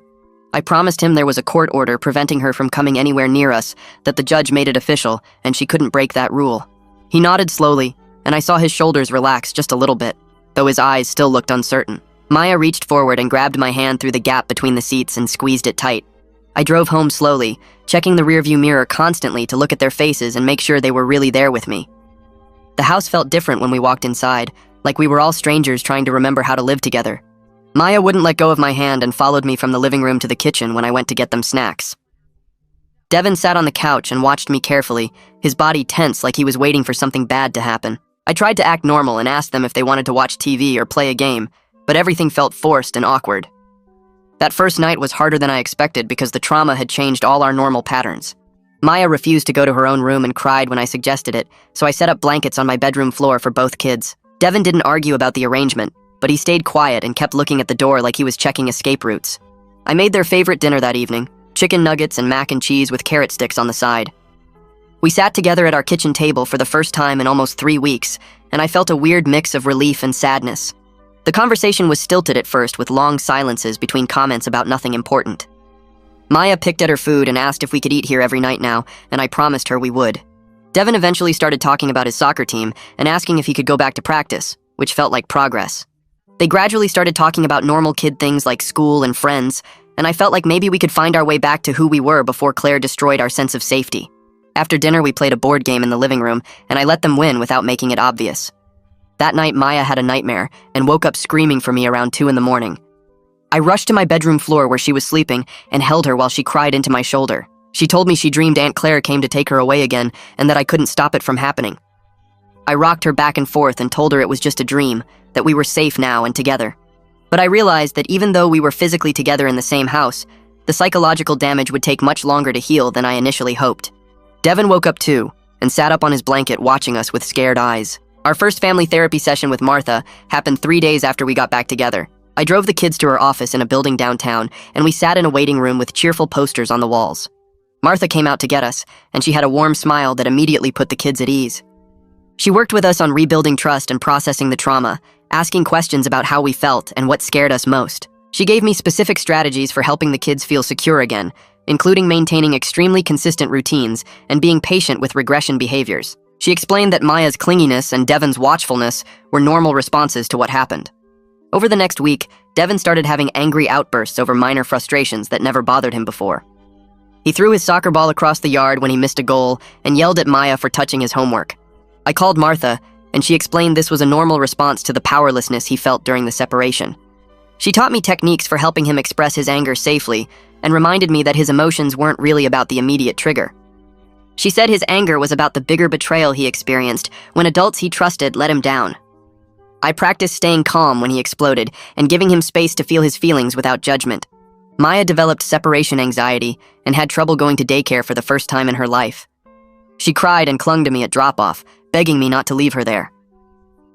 I promised him there was a court order preventing her from coming anywhere near us, that the judge made it official, and she couldn't break that rule. He nodded slowly, and I saw his shoulders relax just a little bit, though his eyes still looked uncertain. Maya reached forward and grabbed my hand through the gap between the seats and squeezed it tight. I drove home slowly, checking the rearview mirror constantly to look at their faces and make sure they were really there with me. The house felt different when we walked inside, like we were all strangers trying to remember how to live together. Maya wouldn't let go of my hand and followed me from the living room to the kitchen when I went to get them snacks. Devin sat on the couch and watched me carefully, his body tense like he was waiting for something bad to happen. I tried to act normal and asked them if they wanted to watch TV or play a game, but everything felt forced and awkward. That first night was harder than I expected because the trauma had changed all our normal patterns. Maya refused to go to her own room and cried when I suggested it, so I set up blankets on my bedroom floor for both kids. Devin didn't argue about the arrangement, but he stayed quiet and kept looking at the door like he was checking escape routes. I made their favorite dinner that evening, chicken nuggets and mac and cheese with carrot sticks on the side. We sat together at our kitchen table for the first time in almost 3 weeks, and I felt a weird mix of relief and sadness. The conversation was stilted at first with long silences between comments about nothing important. Maya picked at her food and asked if we could eat here every night now, and I promised her we would. Devin eventually started talking about his soccer team and asking if he could go back to practice, which felt like progress. They gradually started talking about normal kid things like school and friends, and I felt like maybe we could find our way back to who we were before Claire destroyed our sense of safety. After dinner, we played a board game in the living room, and I let them win without making it obvious. That night, Maya had a nightmare and woke up screaming for me around 2 a.m. I rushed to my bedroom floor where she was sleeping and held her while she cried into my shoulder. She told me she dreamed Aunt Claire came to take her away again and that I couldn't stop it from happening. I rocked her back and forth and told her it was just a dream, that we were safe now and together. But I realized that even though we were physically together in the same house, the psychological damage would take much longer to heal than I initially hoped. Devin woke up too and sat up on his blanket watching us with scared eyes. Our first family therapy session with Martha happened 3 days after we got back together. I drove the kids to her office in a building downtown, and we sat in a waiting room with cheerful posters on the walls. Martha came out to get us, and she had a warm smile that immediately put the kids at ease. She worked with us on rebuilding trust and processing the trauma, asking questions about how we felt and what scared us most. She gave me specific strategies for helping the kids feel secure again, including maintaining extremely consistent routines and being patient with regression behaviors. She explained that Maya's clinginess and Devin's watchfulness were normal responses to what happened. Over the next week, Devin started having angry outbursts over minor frustrations that never bothered him before. He threw his soccer ball across the yard when he missed a goal and yelled at Maya for touching his homework. I called Martha, and she explained this was a normal response to the powerlessness he felt during the separation. She taught me techniques for helping him express his anger safely and reminded me that his emotions weren't really about the immediate trigger. She said his anger was about the bigger betrayal he experienced when adults he trusted let him down. I practiced staying calm when he exploded and giving him space to feel his feelings without judgment. Maya developed separation anxiety and had trouble going to daycare for the first time in her life. She cried and clung to me at drop-off, begging me not to leave her there.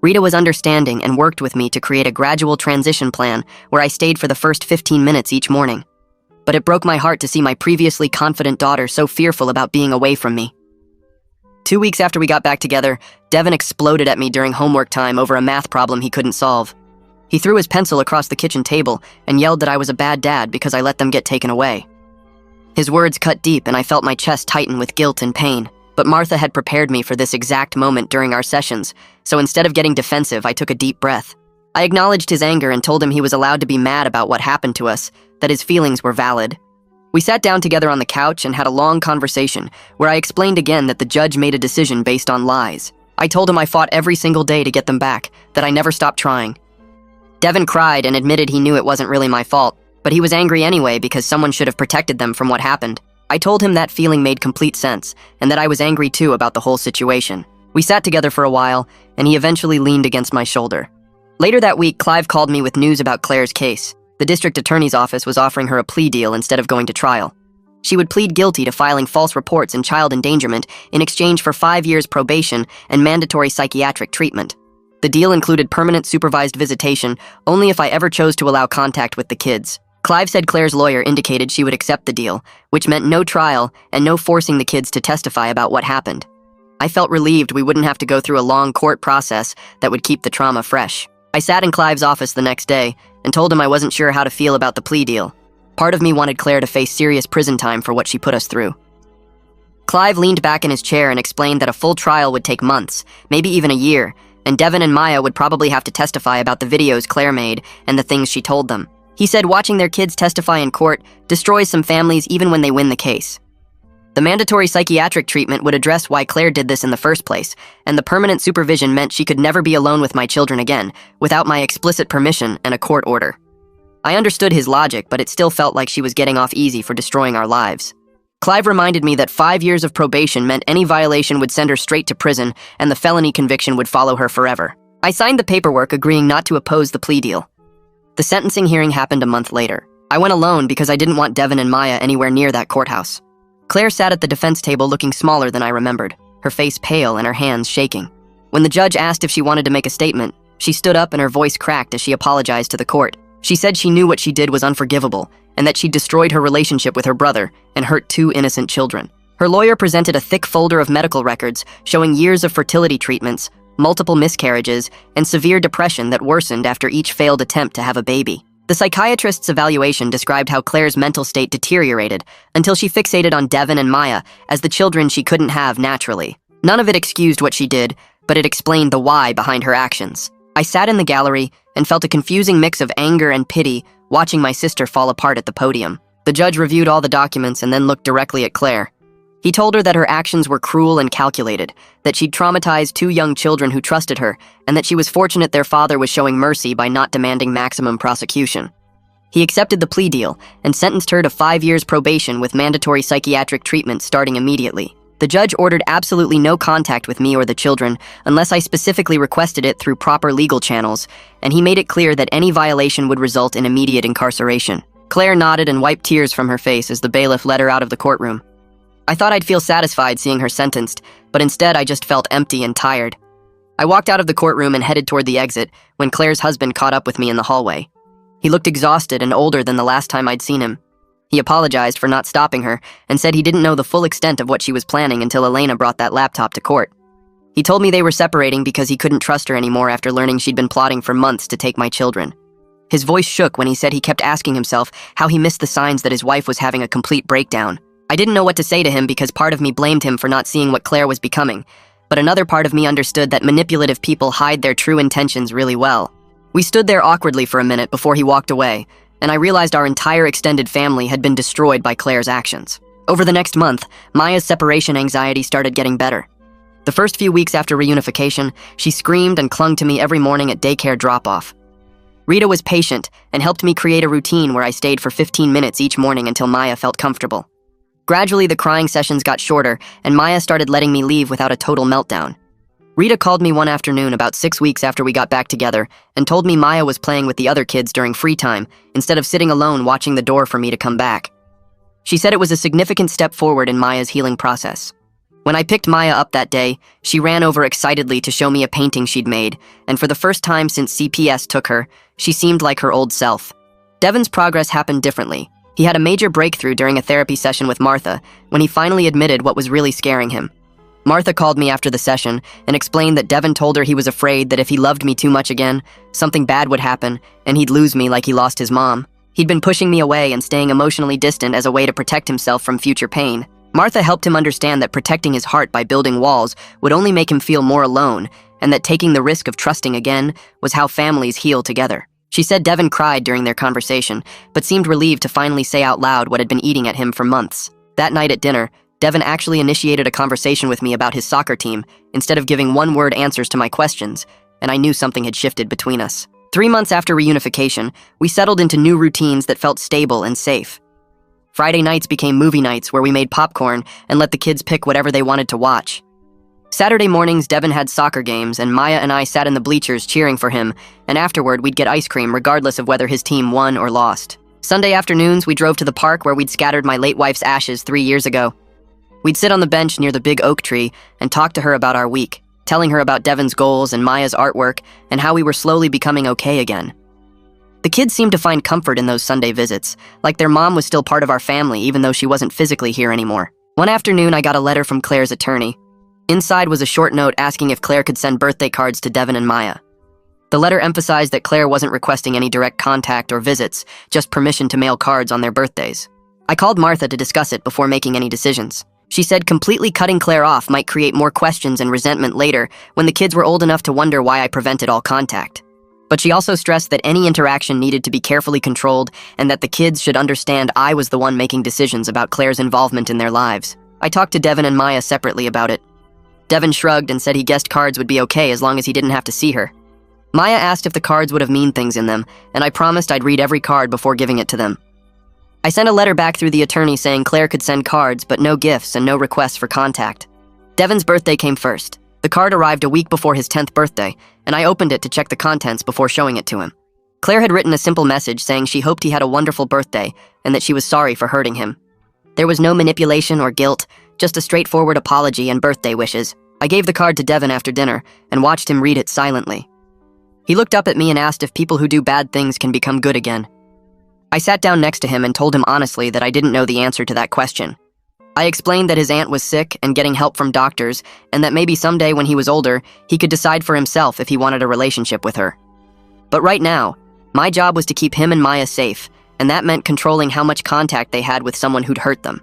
Rita was understanding and worked with me to create a gradual transition plan where I stayed for the first 15 minutes each morning. But it broke my heart to see my previously confident daughter so fearful about being away from me. 2 weeks after we got back together, Devin exploded at me during homework time over a math problem he couldn't solve. He threw his pencil across the kitchen table and yelled that I was a bad dad because I let them get taken away. His words cut deep and I felt my chest tighten with guilt and pain. But Martha had prepared me for this exact moment during our sessions, so instead of getting defensive, I took a deep breath. I acknowledged his anger and told him he was allowed to be mad about what happened to us, that his feelings were valid. We sat down together on the couch and had a long conversation where I explained again that the judge made a decision based on lies. I told him I fought every single day to get them back, that I never stopped trying. Devin cried and admitted he knew it wasn't really my fault, but he was angry anyway because someone should have protected them from what happened. I told him that feeling made complete sense, and that I was angry too about the whole situation. We sat together for a while, and he eventually leaned against my shoulder. Later that week, Clive called me with news about Claire's case. The district attorney's office was offering her a plea deal instead of going to trial. She would plead guilty to filing false reports and child endangerment in exchange for 5 years probation and mandatory psychiatric treatment. The deal included permanent supervised visitation only if I ever chose to allow contact with the kids. Clive said Claire's lawyer indicated she would accept the deal, which meant no trial and no forcing the kids to testify about what happened. I felt relieved we wouldn't have to go through a long court process that would keep the trauma fresh. I sat in Clive's office the next day and told him I wasn't sure how to feel about the plea deal. Part of me wanted Claire to face serious prison time for what she put us through. Clive leaned back in his chair and explained that a full trial would take months, maybe even a year, and Devin and Maya would probably have to testify about the videos Claire made and the things she told them. He said watching their kids testify in court destroys some families even when they win the case. The mandatory psychiatric treatment would address why Claire did this in the first place, and the permanent supervision meant she could never be alone with my children again, without my explicit permission and a court order. I understood his logic, but it still felt like she was getting off easy for destroying our lives. Clive reminded me that 5 years of probation meant any violation would send her straight to prison, and the felony conviction would follow her forever. I signed the paperwork agreeing not to oppose the plea deal. The sentencing hearing happened a month later. I went alone because I didn't want Devin and Maya anywhere near that courthouse. Claire sat at the defense table looking smaller than I remembered, her face pale and her hands shaking. When the judge asked if she wanted to make a statement, she stood up and her voice cracked as she apologized to the court. She said she knew what she did was unforgivable and that she destroyed her relationship with her brother and hurt 2 innocent children. Her lawyer presented a thick folder of medical records showing years of fertility treatments, multiple miscarriages, and severe depression that worsened after each failed attempt to have a baby. The psychiatrist's evaluation described how Claire's mental state deteriorated until she fixated on Devin and Maya as the children she couldn't have naturally. None of it excused what she did, but it explained the why behind her actions. I sat in the gallery and felt a confusing mix of anger and pity watching my sister fall apart at the podium. The judge reviewed all the documents and then looked directly at Claire. He told her that her actions were cruel and calculated, that she'd traumatized 2 young children who trusted her, and that she was fortunate their father was showing mercy by not demanding maximum prosecution. He accepted the plea deal and sentenced her to 5 years probation with mandatory psychiatric treatment starting immediately. The judge ordered absolutely no contact with me or the children unless I specifically requested it through proper legal channels, and he made it clear that any violation would result in immediate incarceration. Claire nodded and wiped tears from her face as the bailiff led her out of the courtroom. I thought I'd feel satisfied seeing her sentenced, but instead I just felt empty and tired. I walked out of the courtroom and headed toward the exit when Claire's husband caught up with me in the hallway. He looked exhausted and older than the last time I'd seen him. He apologized for not stopping her and said he didn't know the full extent of what she was planning until Elena brought that laptop to court. He told me they were separating because he couldn't trust her anymore after learning she'd been plotting for months to take my children. His voice shook when he said he kept asking himself how he missed the signs that his wife was having a complete breakdown. I didn't know what to say to him because part of me blamed him for not seeing what Claire was becoming, but another part of me understood that manipulative people hide their true intentions really well. We stood there awkwardly for a minute before he walked away, and I realized our entire extended family had been destroyed by Claire's actions. Over the next month, Maya's separation anxiety started getting better. The first few weeks after reunification, she screamed and clung to me every morning at daycare drop-off. Rita was patient and helped me create a routine where I stayed for 15 minutes each morning until Maya felt comfortable. Gradually, the crying sessions got shorter, and Maya started letting me leave without a total meltdown. Rita called me one afternoon about 6 weeks after we got back together and told me Maya was playing with the other kids during free time instead of sitting alone watching the door for me to come back. She said it was a significant step forward in Maya's healing process. When I picked Maya up that day, she ran over excitedly to show me a painting she'd made, and for the first time since CPS took her, she seemed like her old self. Devin's progress happened differently. He had a major breakthrough during a therapy session with Martha when he finally admitted what was really scaring him. Martha called me after the session and explained that Devin told her he was afraid that if he loved me too much again, something bad would happen and he'd lose me like he lost his mom. He'd been pushing me away and staying emotionally distant as a way to protect himself from future pain. Martha helped him understand that protecting his heart by building walls would only make him feel more alone, and that taking the risk of trusting again was how families heal together. She said Devin cried during their conversation, but seemed relieved to finally say out loud what had been eating at him for months. That night at dinner, Devin actually initiated a conversation with me about his soccer team instead of giving one-word answers to my questions, and I knew something had shifted between us. 3 months after reunification, we settled into new routines that felt stable and safe. Friday nights became movie nights where we made popcorn and let the kids pick whatever they wanted to watch. Saturday mornings, Devin had soccer games, and Maya and I sat in the bleachers cheering for him, and afterward we'd get ice cream regardless of whether his team won or lost. Sunday afternoons, we drove to the park where we'd scattered my late wife's ashes 3 years ago. We'd sit on the bench near the big oak tree and talk to her about our week, telling her about Devin's goals and Maya's artwork and how we were slowly becoming okay again. The kids seemed to find comfort in those Sunday visits, like their mom was still part of our family even though she wasn't physically here anymore. One afternoon, I got a letter from Claire's attorney. Inside was a short note asking if Claire could send birthday cards to Devin and Maya. The letter emphasized that Claire wasn't requesting any direct contact or visits, just permission to mail cards on their birthdays. I called Martha to discuss it before making any decisions. She said completely cutting Claire off might create more questions and resentment later when the kids were old enough to wonder why I prevented all contact. But she also stressed that any interaction needed to be carefully controlled and that the kids should understand I was the one making decisions about Claire's involvement in their lives. I talked to Devin and Maya separately about it. Devin shrugged and said he guessed cards would be okay as long as he didn't have to see her. Maya asked if the cards would have mean things in them, and I promised I'd read every card before giving it to them. I sent a letter back through the attorney saying Claire could send cards but no gifts and no requests for contact. Devin's birthday came first. The card arrived a week before his 10th birthday, and I opened it to check the contents before showing it to him. Claire had written a simple message saying she hoped he had a wonderful birthday and that she was sorry for hurting him. There was no manipulation or guilt, just a straightforward apology and birthday wishes. I gave the card to Devin after dinner and watched him read it silently. He looked up at me and asked if people who do bad things can become good again. I sat down next to him and told him honestly that I didn't know the answer to that question. I explained that his aunt was sick and getting help from doctors, and that maybe someday when he was older, he could decide for himself if he wanted a relationship with her. But right now, my job was to keep him and Maya safe, and that meant controlling how much contact they had with someone who'd hurt them.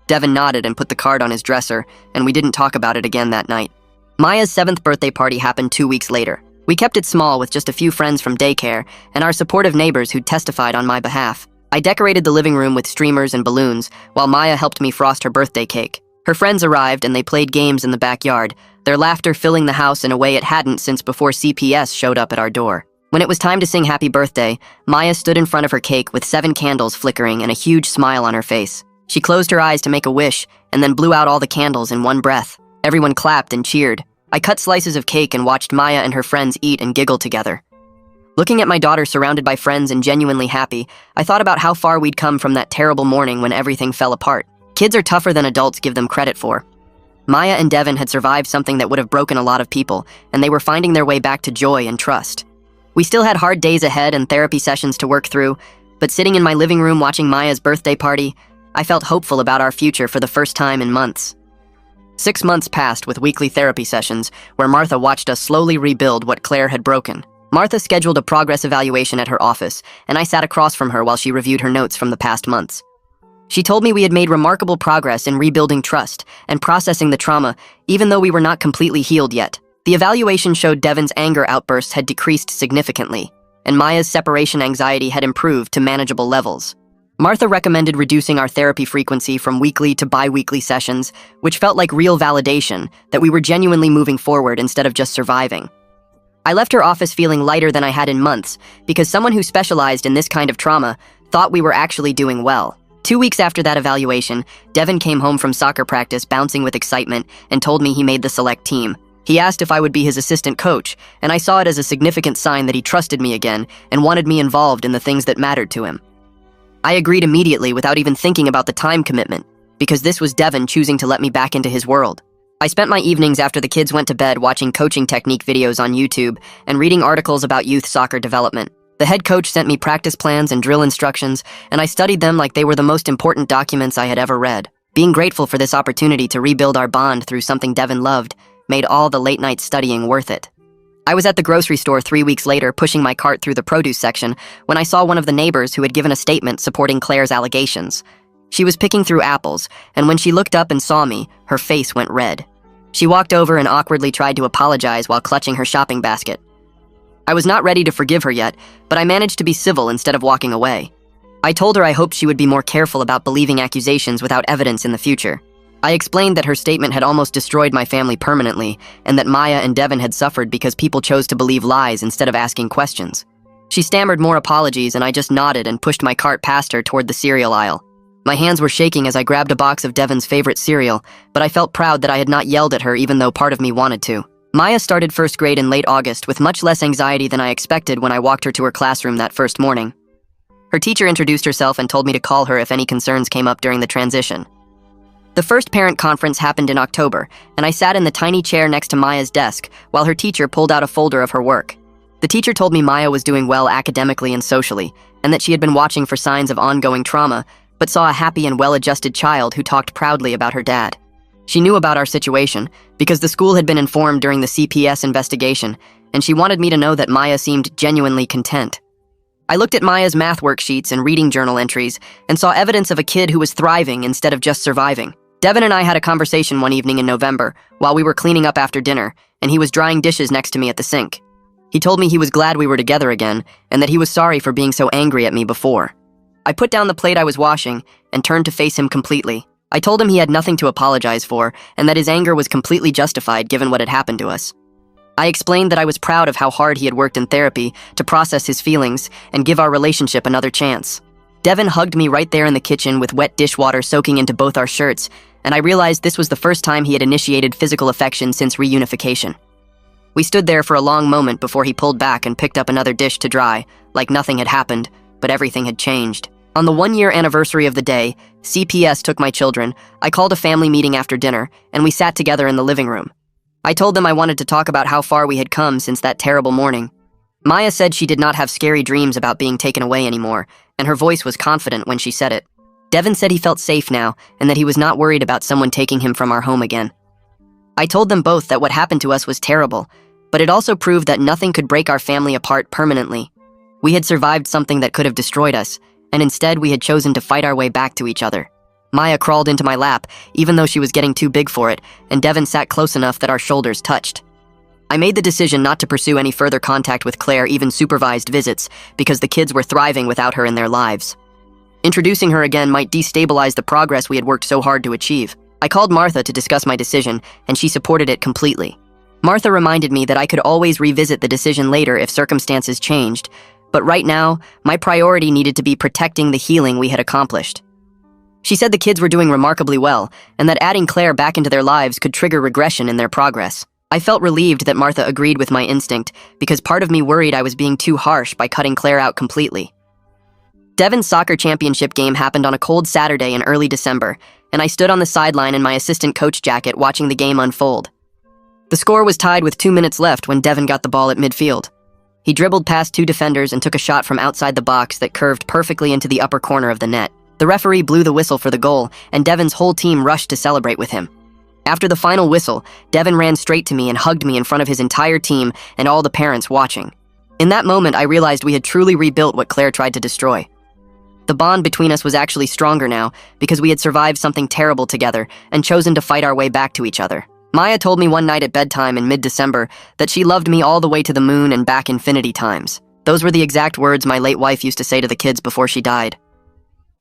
Devin nodded and put the card on his dresser, and we didn't talk about it again that night. Maya's 7th birthday party happened 2 weeks later. We kept it small with just a few friends from daycare and our supportive neighbors who'd testified on my behalf. I decorated the living room with streamers and balloons, while Maya helped me frost her birthday cake. Her friends arrived and they played games in the backyard, their laughter filling the house in a way it hadn't since before CPS showed up at our door. When it was time to sing happy birthday, Maya stood in front of her cake with 7 candles flickering and a huge smile on her face. She closed her eyes to make a wish and then blew out all the candles in one breath. Everyone clapped and cheered. I cut slices of cake and watched Maya and her friends eat and giggle together. Looking at my daughter surrounded by friends and genuinely happy, I thought about how far we'd come from that terrible morning when everything fell apart. Kids are tougher than adults give them credit for. Maya and Devin had survived something that would have broken a lot of people, and they were finding their way back to joy and trust. We still had hard days ahead and therapy sessions to work through, but sitting in my living room watching Maya's birthday party, I felt hopeful about our future for the first time in months. 6 months passed with weekly therapy sessions, where Martha watched us slowly rebuild what Claire had broken. Martha scheduled a progress evaluation at her office, and I sat across from her while she reviewed her notes from the past months. She told me we had made remarkable progress in rebuilding trust and processing the trauma, even though we were not completely healed yet. The evaluation showed Devin's anger outbursts had decreased significantly, and Maya's separation anxiety had improved to manageable levels. Martha recommended reducing our therapy frequency from weekly to bi-weekly sessions, which felt like real validation that we were genuinely moving forward instead of just surviving. I left her office feeling lighter than I had in months because someone who specialized in this kind of trauma thought we were actually doing well. 2 weeks after that evaluation, Devin came home from soccer practice bouncing with excitement and told me he made the select team. He asked if I would be his assistant coach, and I saw it as a significant sign that he trusted me again and wanted me involved in the things that mattered to him. I agreed immediately without even thinking about the time commitment, because this was Devin choosing to let me back into his world. I spent my evenings after the kids went to bed watching coaching technique videos on YouTube and reading articles about youth soccer development. The head coach sent me practice plans and drill instructions, and I studied them like they were the most important documents I had ever read. Being grateful for this opportunity to rebuild our bond through something Devin loved made all the late-night studying worth it. I was at the grocery store 3 weeks later pushing my cart through the produce section when I saw one of the neighbors who had given a statement supporting Claire's allegations. She was picking through apples, and when she looked up and saw me, her face went red. She walked over and awkwardly tried to apologize while clutching her shopping basket. I was not ready to forgive her yet, but I managed to be civil instead of walking away. I told her I hoped she would be more careful about believing accusations without evidence in the future. I explained that her statement had almost destroyed my family permanently, and that Maya and Devin had suffered because people chose to believe lies instead of asking questions. She stammered more apologies, and I just nodded and pushed my cart past her toward the cereal aisle. My hands were shaking as I grabbed a box of Devin's favorite cereal, but I felt proud that I had not yelled at her even though part of me wanted to. Maya started first grade in late August with much less anxiety than I expected when I walked her to her classroom that first morning. Her teacher introduced herself and told me to call her if any concerns came up during the transition. The first parent conference happened in October, and I sat in the tiny chair next to Maya's desk while her teacher pulled out a folder of her work. The teacher told me Maya was doing well academically and socially, and that she had been watching for signs of ongoing trauma, but saw a happy and well-adjusted child who talked proudly about her dad. She knew about our situation because the school had been informed during the CPS investigation, and she wanted me to know that Maya seemed genuinely content. I looked at Maya's math worksheets and reading journal entries and saw evidence of a kid who was thriving instead of just surviving. Devin and I had a conversation one evening in November while we were cleaning up after dinner, and he was drying dishes next to me at the sink. He told me he was glad we were together again and that he was sorry for being so angry at me before. I put down the plate I was washing and turned to face him completely. I told him he had nothing to apologize for and that his anger was completely justified given what had happened to us. I explained that I was proud of how hard he had worked in therapy to process his feelings and give our relationship another chance. Devin hugged me right there in the kitchen with wet dishwater soaking into both our shirts, and I realized this was the first time he had initiated physical affection since reunification. We stood there for a long moment before he pulled back and picked up another dish to dry, like nothing had happened, but everything had changed. On the 1-year anniversary of the day, CPS took my children. I called a family meeting after dinner, and we sat together in the living room. I told them I wanted to talk about how far we had come since that terrible morning. Maya said she did not have scary dreams about being taken away anymore, and her voice was confident when she said it. Devin said he felt safe now, and that he was not worried about someone taking him from our home again. I told them both that what happened to us was terrible, but it also proved that nothing could break our family apart permanently. We had survived something that could have destroyed us, and instead we had chosen to fight our way back to each other. Maya crawled into my lap, even though she was getting too big for it, and Devin sat close enough that our shoulders touched. I made the decision not to pursue any further contact with Claire, even supervised visits, because the kids were thriving without her in their lives. Introducing her again might destabilize the progress we had worked so hard to achieve. I called Martha to discuss my decision, and she supported it completely. Martha reminded me that I could always revisit the decision later if circumstances changed, but right now, my priority needed to be protecting the healing we had accomplished. She said the kids were doing remarkably well, and that adding Claire back into their lives could trigger regression in their progress. I felt relieved that Martha agreed with my instinct, because part of me worried I was being too harsh by cutting Claire out completely. Devin's soccer championship game happened on a cold Saturday in early December, and I stood on the sideline in my assistant coach jacket watching the game unfold. The score was tied with 2 minutes left when Devin got the ball at midfield. He dribbled past 2 defenders and took a shot from outside the box that curved perfectly into the upper corner of the net. The referee blew the whistle for the goal, and Devin's whole team rushed to celebrate with him. After the final whistle, Devin ran straight to me and hugged me in front of his entire team and all the parents watching. In that moment, I realized we had truly rebuilt what Claire tried to destroy. The bond between us was actually stronger now because we had survived something terrible together and chosen to fight our way back to each other. Maya told me one night at bedtime in mid-December that she loved me all the way to the moon and back infinity times. Those were the exact words my late wife used to say to the kids before she died.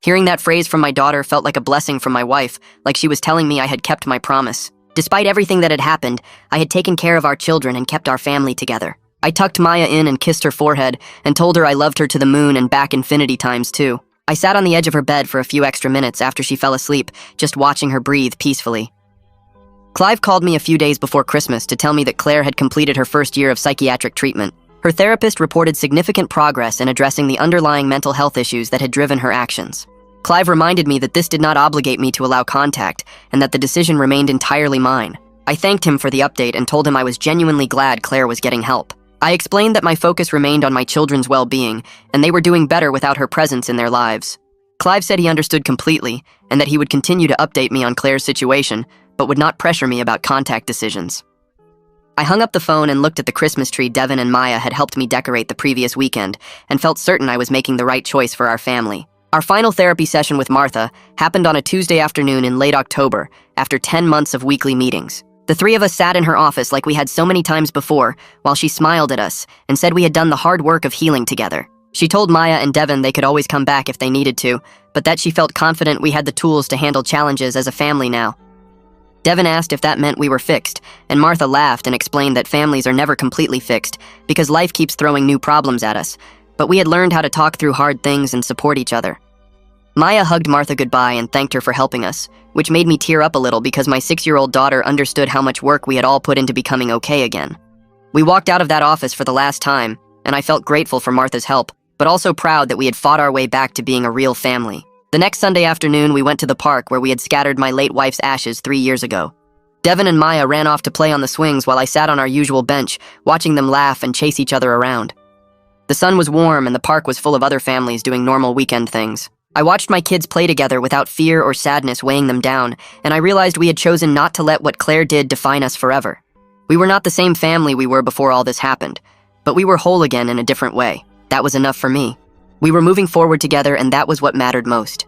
Hearing that phrase from my daughter felt like a blessing from my wife, like she was telling me I had kept my promise. Despite everything that had happened, I had taken care of our children and kept our family together. I tucked Maya in and kissed her forehead and told her I loved her to the moon and back infinity times too. I sat on the edge of her bed for a few extra minutes after she fell asleep, just watching her breathe peacefully. Clive called me a few days before Christmas to tell me that Claire had completed her first year of psychiatric treatment. Her therapist reported significant progress in addressing the underlying mental health issues that had driven her actions. Clive reminded me that this did not obligate me to allow contact, and that the decision remained entirely mine. I thanked him for the update and told him I was genuinely glad Claire was getting help. I explained that my focus remained on my children's well-being, and they were doing better without her presence in their lives. Clive said he understood completely, and that he would continue to update me on Claire's situation, but would not pressure me about contact decisions. I hung up the phone and looked at the Christmas tree Devin and Maya had helped me decorate the previous weekend, and felt certain I was making the right choice for our family. Our final therapy session with Martha happened on a Tuesday afternoon in late October, after 10 months of weekly meetings. The three of us sat in her office like we had so many times before, while she smiled at us and said we had done the hard work of healing together. She told Maya and Devin they could always come back if they needed to, but that she felt confident we had the tools to handle challenges as a family now. Devin asked if that meant we were fixed, and Martha laughed and explained that families are never completely fixed because life keeps throwing new problems at us, but we had learned how to talk through hard things and support each other. Maya hugged Martha goodbye and thanked her for helping us, which made me tear up a little because my 6-year-old daughter understood how much work we had all put into becoming okay again. We walked out of that office for the last time, and I felt grateful for Martha's help, but also proud that we had fought our way back to being a real family. The next Sunday afternoon, we went to the park where we had scattered my late wife's ashes 3 years ago. Devin and Maya ran off to play on the swings while I sat on our usual bench, watching them laugh and chase each other around. The sun was warm and the park was full of other families doing normal weekend things. I watched my kids play together without fear or sadness weighing them down, and I realized we had chosen not to let what Claire did define us forever. We were not the same family we were before all this happened, but we were whole again in a different way. That was enough for me. We were moving forward together, and that was what mattered most.